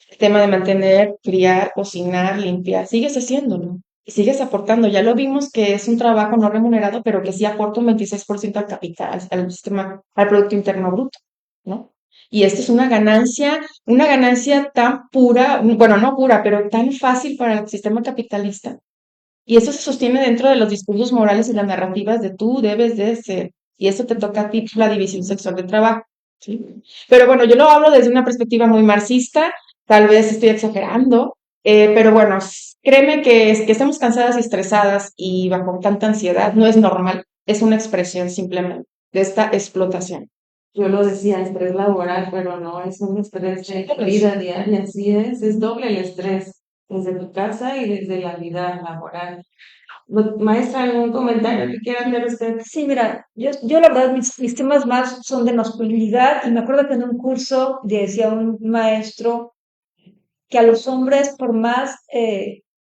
El tema de mantener, criar, cocinar, limpiar, sigues haciéndolo y sigues aportando. Ya lo vimos que es un trabajo no remunerado, pero que sí aporta un 26% al capital, al sistema, al Producto Interno Bruto, ¿no? Y esta es una ganancia tan pura, bueno, no pura, pero tan fácil para el sistema capitalista. Y eso se sostiene dentro de los discursos morales y las narrativas de tú debes de ser. Y eso te toca a ti la división sexual del trabajo, ¿sí? Pero bueno, yo lo hablo desde una perspectiva muy marxista, tal vez estoy exagerando, pero bueno, créeme que estamos cansadas y estresadas y bajo tanta ansiedad no es normal, es una expresión simplemente de esta explotación. Yo lo decía, estrés laboral, pero no, es un estrés de vida diaria, así es doble el estrés, desde tu casa y desde la vida laboral. Maestra, ¿algún comentario que quiera hacer usted? Sí, mira, yo la verdad mis temas más son de masculinidad y me acuerdo que en un curso decía un maestro que a los hombres, por más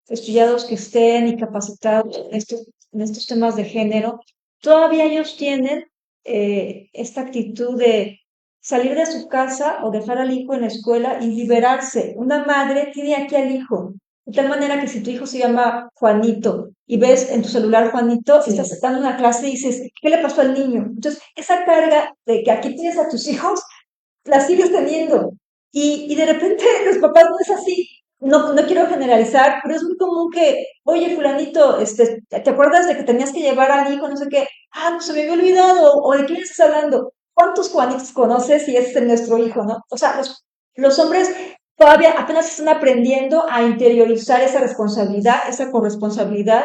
estudiados que estén y capacitados en estos temas de género, todavía ellos tienen esta actitud de salir de su casa o dejar al hijo en la escuela y liberarse. Una madre tiene aquí al hijo, de tal manera que si tu hijo se llama Juanito y ves en tu celular Juanito, Sí. estás dando una clase y dices, ¿qué le pasó al niño? Entonces, esa carga de que aquí tienes a tus hijos, la sigues teniendo. Y de repente los papás no es así. No quiero generalizar, pero es muy común que, oye, fulanito, ¿te acuerdas de que tenías que llevar al hijo, no sé qué? No se me había olvidado, o ¿de quién estás hablando? ¿Cuántos Juanitos conoces y ese es nuestro hijo, no? O sea, los hombres todavía apenas están aprendiendo a interiorizar esa responsabilidad, esa corresponsabilidad,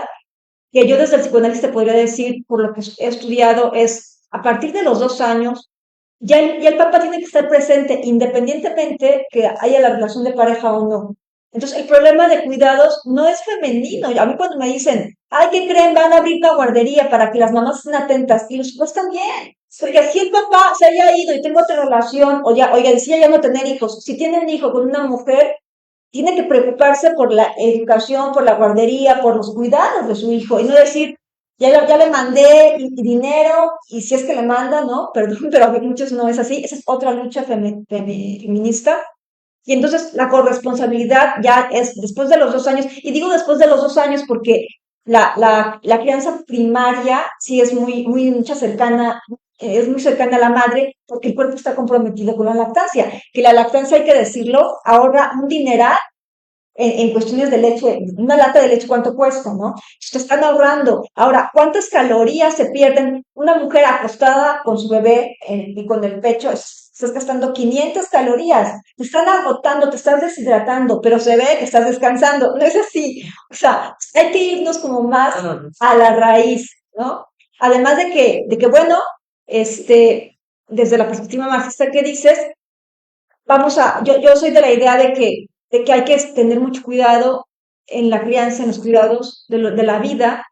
que yo desde el psicoanalista podría decir, por lo que he estudiado, es a partir de los 2 años, ya el papá tiene que estar presente independientemente que haya la relación de pareja o no. Entonces, el problema de cuidados no es femenino. A mí cuando me dicen, ay, ¿qué creen? Van a abrir una guardería para que las mamás estén atentas. Y los papás también. Porque si el papá se haya ido y tengo otra relación, o ya, oiga, decía ya no tener hijos, si tienen hijo con una mujer, tiene que preocuparse por la educación, por la guardería, por los cuidados de su hijo, y no decir, ya le mandé y dinero, y si es que le manda, ¿no? Perdón, pero a muchos no es así. Esa es otra lucha feminista. Y entonces la corresponsabilidad ya es después de los 2 años, y digo después de los 2 años porque la crianza primaria sí es mucha cercana, es muy cercana a la madre, porque el cuerpo está comprometido con la lactancia, que la lactancia, hay que decirlo, ahorra un dineral en cuestiones de leche, una lata de leche, ¿cuánto cuesta, no? Se están ahorrando. Ahora, ¿cuántas calorías se pierden? Una mujer acostada con su bebé y con el pecho, estás gastando 500 calorías, te están agotando, te estás deshidratando, pero se ve que estás descansando. No es así. O sea, hay que irnos como más a la raíz, ¿no? Además de que bueno, desde la perspectiva marxista que dices, yo soy de la idea de que hay que tener mucho cuidado en la crianza, en los cuidados de la vida,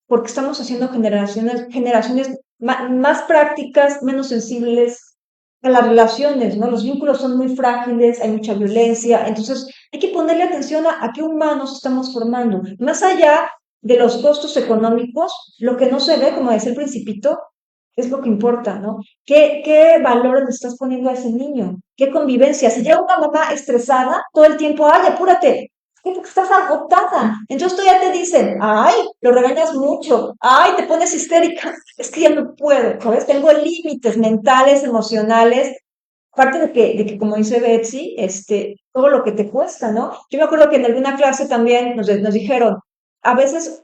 porque estamos haciendo generaciones más prácticas, menos sensibles a las relaciones, ¿no? Los vínculos son muy frágiles, hay mucha violencia, entonces hay que ponerle atención a qué humanos estamos formando. Más allá de los costos económicos, lo que no se ve, como decía el Principito, es lo que importa, ¿no? ¿Qué valor le estás poniendo a ese niño? ¿Qué convivencia? Si llega una mamá estresada, todo el tiempo, ay, apúrate, porque estás agotada. Entonces tú ya te dicen, ay, lo regañas mucho, ay, te pones histérica, es que ya no puedo, ¿sabes? Tengo límites mentales, emocionales, aparte de que como dice Betsy, todo lo que te cuesta, ¿no? Yo me acuerdo que en alguna clase también nos dijeron, a veces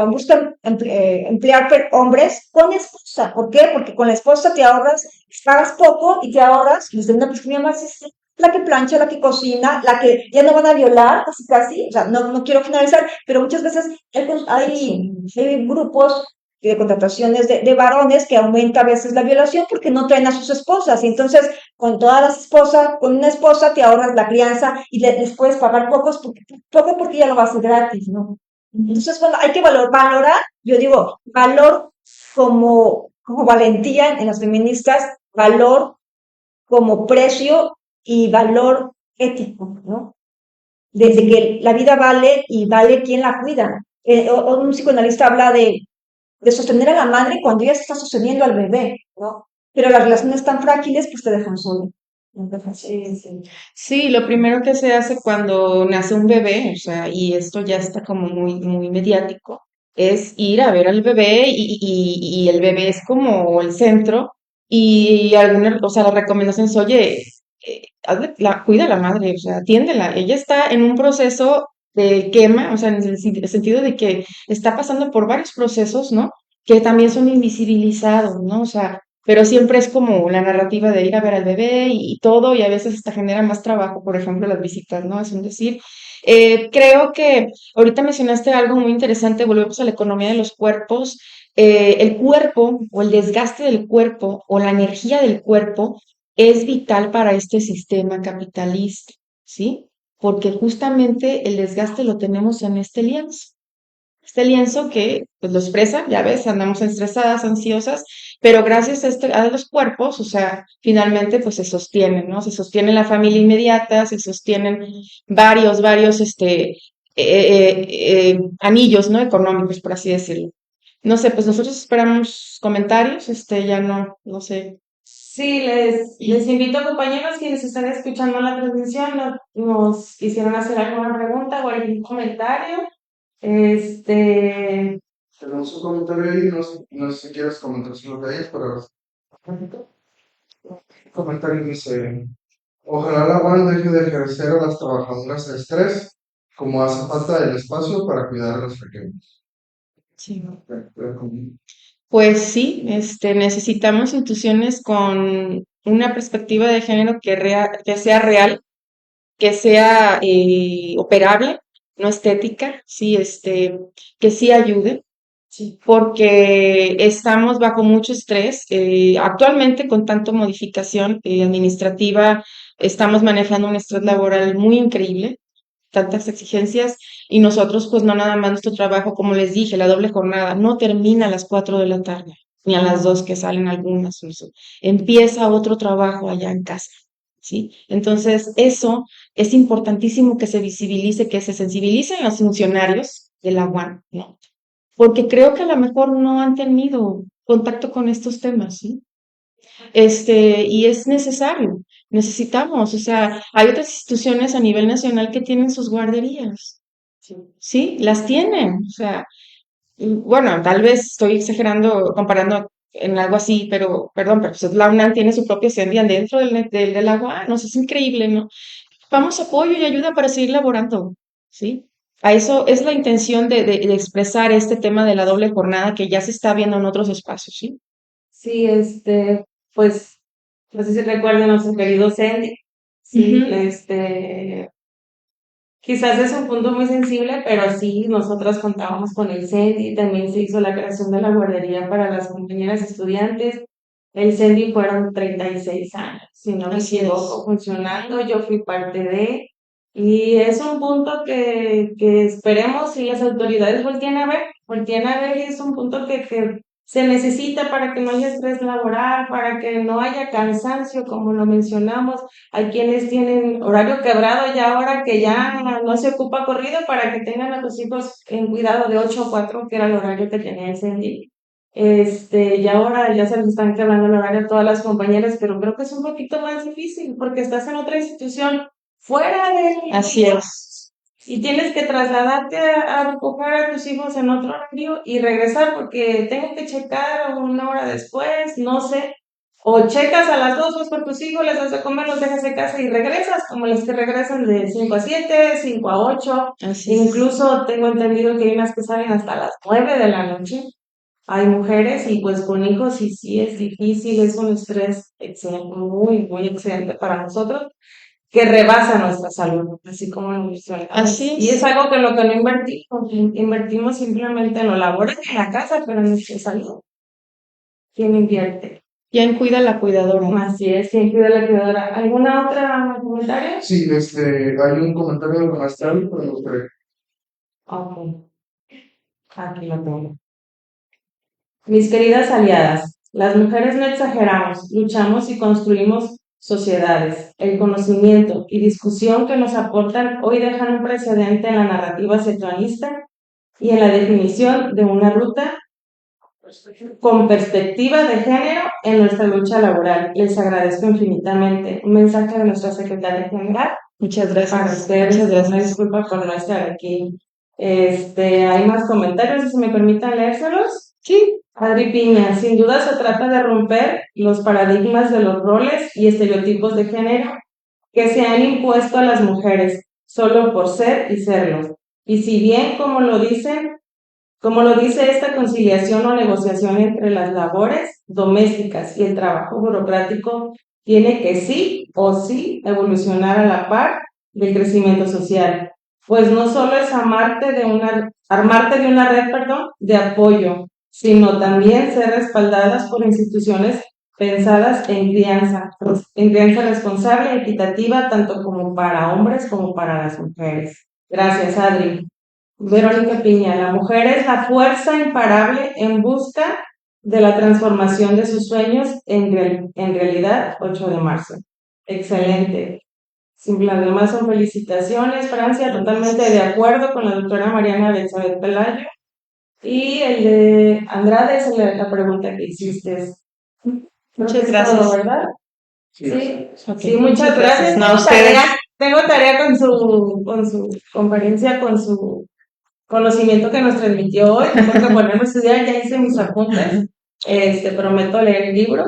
buscan emplear hombres con esposa. ¿Por qué? Porque con la esposa te ahorras, pagas poco y te ahorras, desde una perspectiva marxista, la que plancha, la que cocina, la que ya no van a violar, casi casi, o sea, no quiero generalizar, pero muchas veces hay grupos de contrataciones de varones que aumenta a veces la violación porque no traen a sus esposas, y entonces con todas las esposas, con una esposa te ahorras la crianza y les puedes pagar poco porque ya lo vas a hacer gratis, ¿no? Entonces, bueno, hay que valorar, yo digo, valor como valentía en las feministas, valor como precio y valor ético, ¿no? Desde que la vida vale y vale quien la cuida. Un psicoanalista habla de sostener a la madre cuando ella se está sosteniendo al bebé, ¿no? Pero las relaciones tan frágiles, pues te dejan solo. Sí, sí. Sí, lo primero que se hace cuando nace un bebé, o sea, y esto ya está como muy, muy mediático, es ir a ver al bebé y el bebé es como el centro y alguna, o sea, la recomendación es, oye, cuida a la madre, o sea, atiéndela. Ella está en un proceso de quema, o sea, en el sentido de que está pasando por varios procesos, ¿no? Que también son invisibilizados, ¿no? O sea, pero siempre es como la narrativa de ir a ver al bebé y todo, y a veces hasta genera más trabajo, por ejemplo, las visitas, ¿no? Es un decir. Creo que ahorita mencionaste algo muy interesante, volvemos a la economía de los cuerpos. El cuerpo o el desgaste del cuerpo o la energía del cuerpo es vital para este sistema capitalista, ¿sí? Porque justamente el desgaste lo tenemos en este lienzo. Este lienzo que pues lo expresa, ya ves, andamos estresadas, ansiosas, pero gracias a los cuerpos, o sea, finalmente pues se sostienen, ¿no? Se sostiene la familia inmediata, se sostienen varios, anillos, ¿no? Económicos, por así decirlo. No sé, pues nosotros esperamos comentarios, ya no sé. Sí, les invito a compañeros quienes están escuchando la transmisión, nos quisieran hacer alguna pregunta o algún comentario. Este, Tenemos un comentario ahí, no sé si quieres comentar sobre ellos, pero el comentario dice, ojalá la UAN deje de ejercer a las trabajadoras de estrés, como hace falta el espacio para cuidar a los pequeños. Sí. Pues sí, necesitamos instituciones con una perspectiva de género que sea real, que sea operable, no estética, sí, que sí ayude, porque estamos bajo mucho estrés. Actualmente, con tanta modificación administrativa, estamos manejando un estrés laboral muy increíble, tantas exigencias, y nosotros, pues no nada más nuestro trabajo, como les dije, la doble jornada, no termina a las 4 de la tarde, ni a las 2 que salen algunas, empieza otro trabajo allá en casa, ¿sí? Entonces, eso es importantísimo que se visibilice, que se sensibilicen los funcionarios de la UAM, ¿no? Porque creo que a lo mejor no han tenido contacto con estos temas, ¿sí? Y es necesario, necesitamos, o sea, hay otras instituciones a nivel nacional que tienen sus guarderías, ¿sí? Las tienen, o sea, bueno, tal vez estoy exagerando, comparando en algo así, pero, perdón, pero pues la UNAM tiene su propio CENDIAN dentro del agua, no sé, es increíble, ¿no? Vamos apoyo y ayuda para seguir laborando, ¿sí? A eso es la intención de expresar este tema de la doble jornada que ya se está viendo en otros espacios, ¿sí? Sí, pues, no sé si recuerdan a nuestro querido Sandy. Sí, Ujú. quizás es un punto muy sensible, pero sí, nosotras contábamos con el CENDI, también se hizo la creación de la guardería para las compañeras estudiantes. El CENDI fueron 36 años, si no me Así equivoco, es. funcionando, yo fui parte y es un punto que esperemos si las autoridades volteen a ver, y es un punto que se necesita para que no haya estrés laboral, para que no haya cansancio, como lo mencionamos. Hay quienes tienen horario quebrado ya ahora que ya no se ocupa corrido para que tengan a tus hijos en cuidado de 8 a 4, que era el horario que tenía el CENDI. Y ahora ya se les están quebrando el horario a todas las compañeras, pero creo que es un poquito más difícil porque estás en otra institución fuera de... Así es. Y tienes que trasladarte a recoger a tus hijos en otro horario y regresar porque tengo que checar una hora después, no sé. O checas a las 2, vas por tus hijos, les das de comer, los dejas en casa y regresas, como las que regresan de 5 a 7, 5 a 8. Así es. Incluso tengo entendido que hay unas que salen hasta las 9 de la noche. Hay mujeres y pues con hijos y sí es difícil, es un estrés excelente, muy, muy excelente para nosotros, que rebasa nuestra salud, así como lo mencionamos. Así Y es es. algo que lo que no invertimos, invertimos simplemente en lo laboral, en la casa, pero en nuestra salud. ¿Quién invierte? ¿Quién cuida a la cuidadora? Así es, ¿quién cuida a la cuidadora? ¿Alguna otra comentario? Sí, hay un comentario de más tarde, pero lo creo. Ok, aquí lo tengo. Mis queridas aliadas, las mujeres no exageramos, luchamos y construimos sociedades. El conocimiento y discusión que nos aportan hoy dejan un precedente en la narrativa cetonista y en la definición de una ruta con perspectiva de género en nuestra lucha laboral. Les agradezco infinitamente. Un mensaje de nuestra secretaria general. Muchas Para gracias. ustedes, Muchas una gracias. disculpa por no estar aquí. Hay más comentarios, si me permiten leérselos. Sí. Adri Piña, sin duda se trata de romper los paradigmas de los roles y estereotipos de género que se han impuesto a las mujeres solo por ser y serlo. Y si bien, como lo dice esta conciliación o negociación entre las labores domésticas y el trabajo burocrático, tiene que sí o sí evolucionar a la par del crecimiento social. Pues no solo es armarte de una red, de apoyo, sino también ser respaldadas por instituciones pensadas en crianza responsable y equitativa, tanto como para hombres como para las mujeres. Gracias, Adri. Verónica Piña, la mujer es la fuerza imparable en busca de la transformación de sus sueños en realidad, 8 de marzo. Excelente. Sin las demás son felicitaciones, Francia, totalmente de acuerdo con la doctora Mariana Elizabeth Pelayo. Y el de Andrade es la pregunta que hiciste. Muchas gracias. Todo, ¿verdad? Sí. Okay. Sí, muchas gracias. No, ustedes. Tengo tarea con su conferencia, con su conocimiento que nos transmitió hoy. Tengo que ponerme a estudiar, ya hice mis apuntes. Prometo leer el libro,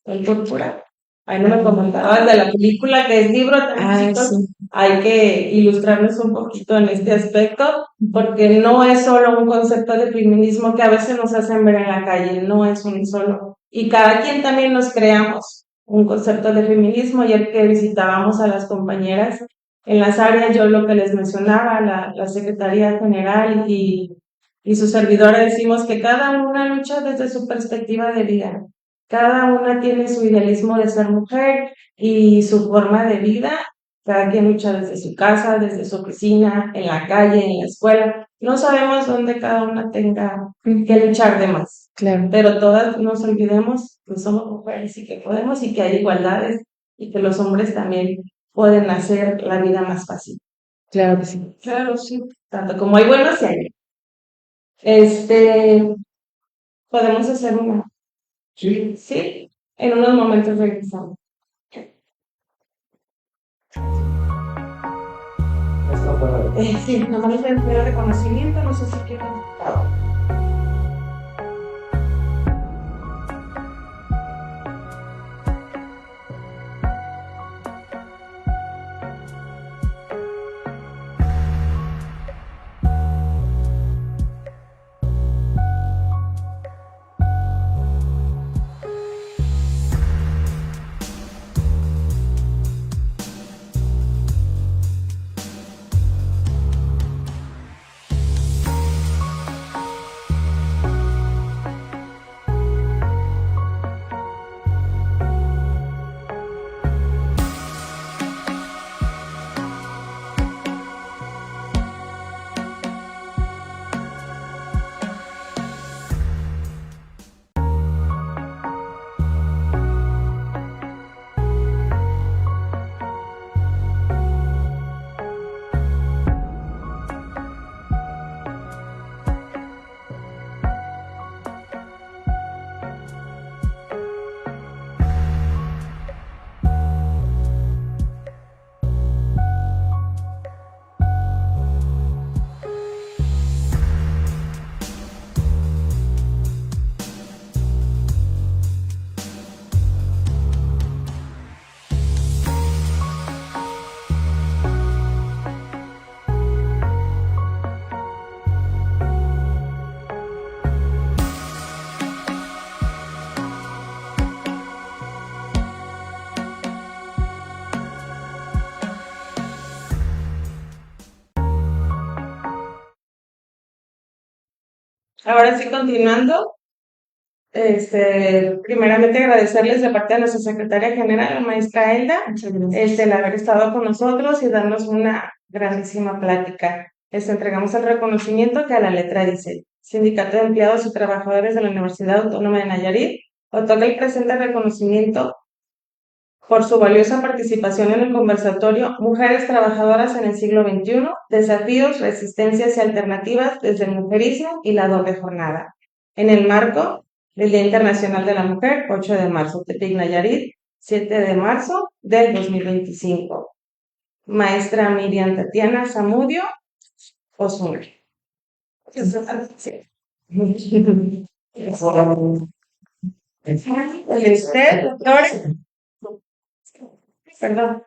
El Púrpura. Ahí no me comentabas de la película que es libro también, chicos. Sí. Hay que ilustrarnos un poquito en este aspecto, porque no es solo un concepto de feminismo que a veces nos hacen ver en la calle, no es un solo. Y cada quien también nos creamos un concepto de feminismo. Ayer que visitábamos a las compañeras, en las áreas, yo lo que les mencionaba, la Secretaría General y su servidora decimos que cada una lucha desde su perspectiva de vida. Cada una tiene su idealismo de ser mujer y su forma de vida. Cada quien lucha desde su casa, desde su oficina, en la calle, en la escuela. No sabemos dónde cada una tenga que luchar de más. Claro, Pero todas no nos olvidemos que somos mujeres y que podemos y que hay igualdades y que los hombres también pueden hacer la vida más fácil. claro que sí. Claro, sí. Tanto como hay buenos y hay malos. Este, podemos hacer una. Sí, Sí, en unos momentos regresamos. está para. Sí, nomás les voy a pedir reconocimiento, no sé si quieren. Ahora sí, continuando, primeramente agradecerles de parte de nuestra secretaria general, la maestra Elda, el haber estado con nosotros y darnos una grandísima plática. Les entregamos el reconocimiento que a la letra dice: Sindicato de Empleados y Trabajadores de la Universidad Autónoma de Nayarit otorga el presente reconocimiento por su valiosa participación en el conversatorio Mujeres Trabajadoras en el siglo XXI, desafíos, resistencias y alternativas desde el mujerismo y la doble jornada, en el marco del Día Internacional de la Mujer, 8 de marzo, Tepic Nayarit, 7 de marzo del 2025. Maestra Miriam Tatiana Zamudio Osuna. Usted, doctor, perdón.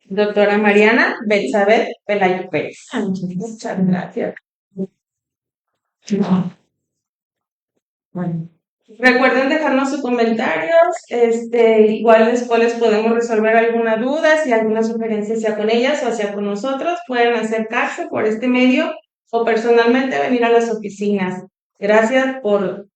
Doctora Mariana Betsabel Pelayo Pérez. Muchas gracias. Recuerden dejarnos sus comentarios, igual después les podemos resolver alguna duda, si alguna sugerencia sea con ellas o sea con nosotros, pueden acercarse por este medio o personalmente venir a las oficinas. Gracias por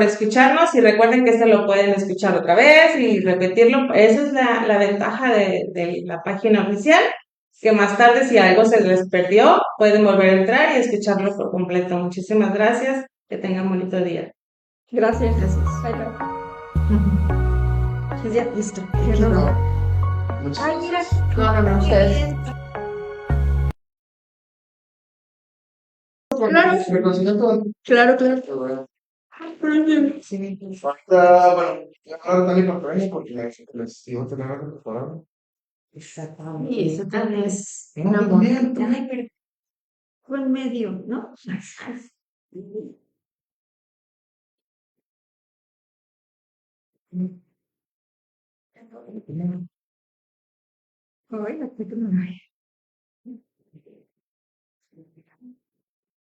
escucharnos y recuerden que lo pueden escuchar otra vez y repetirlo. Esa es la ventaja de la página oficial, que más tarde si algo se les perdió, pueden volver a entrar y escucharlo por completo. Muchísimas gracias. Que tengan un bonito día. Gracias. Bye, bye. Ya, listo. Perdón. Ay, mira. No, ustedes. Claro, Reconocimiento. claro, claro. Sí, falta, bueno, ahora tan importante porque les iba a tener algo preparado. Exactamente. Y eso también es No, una también, Ay, fue en medio, ¿no? Ay, la puta madre.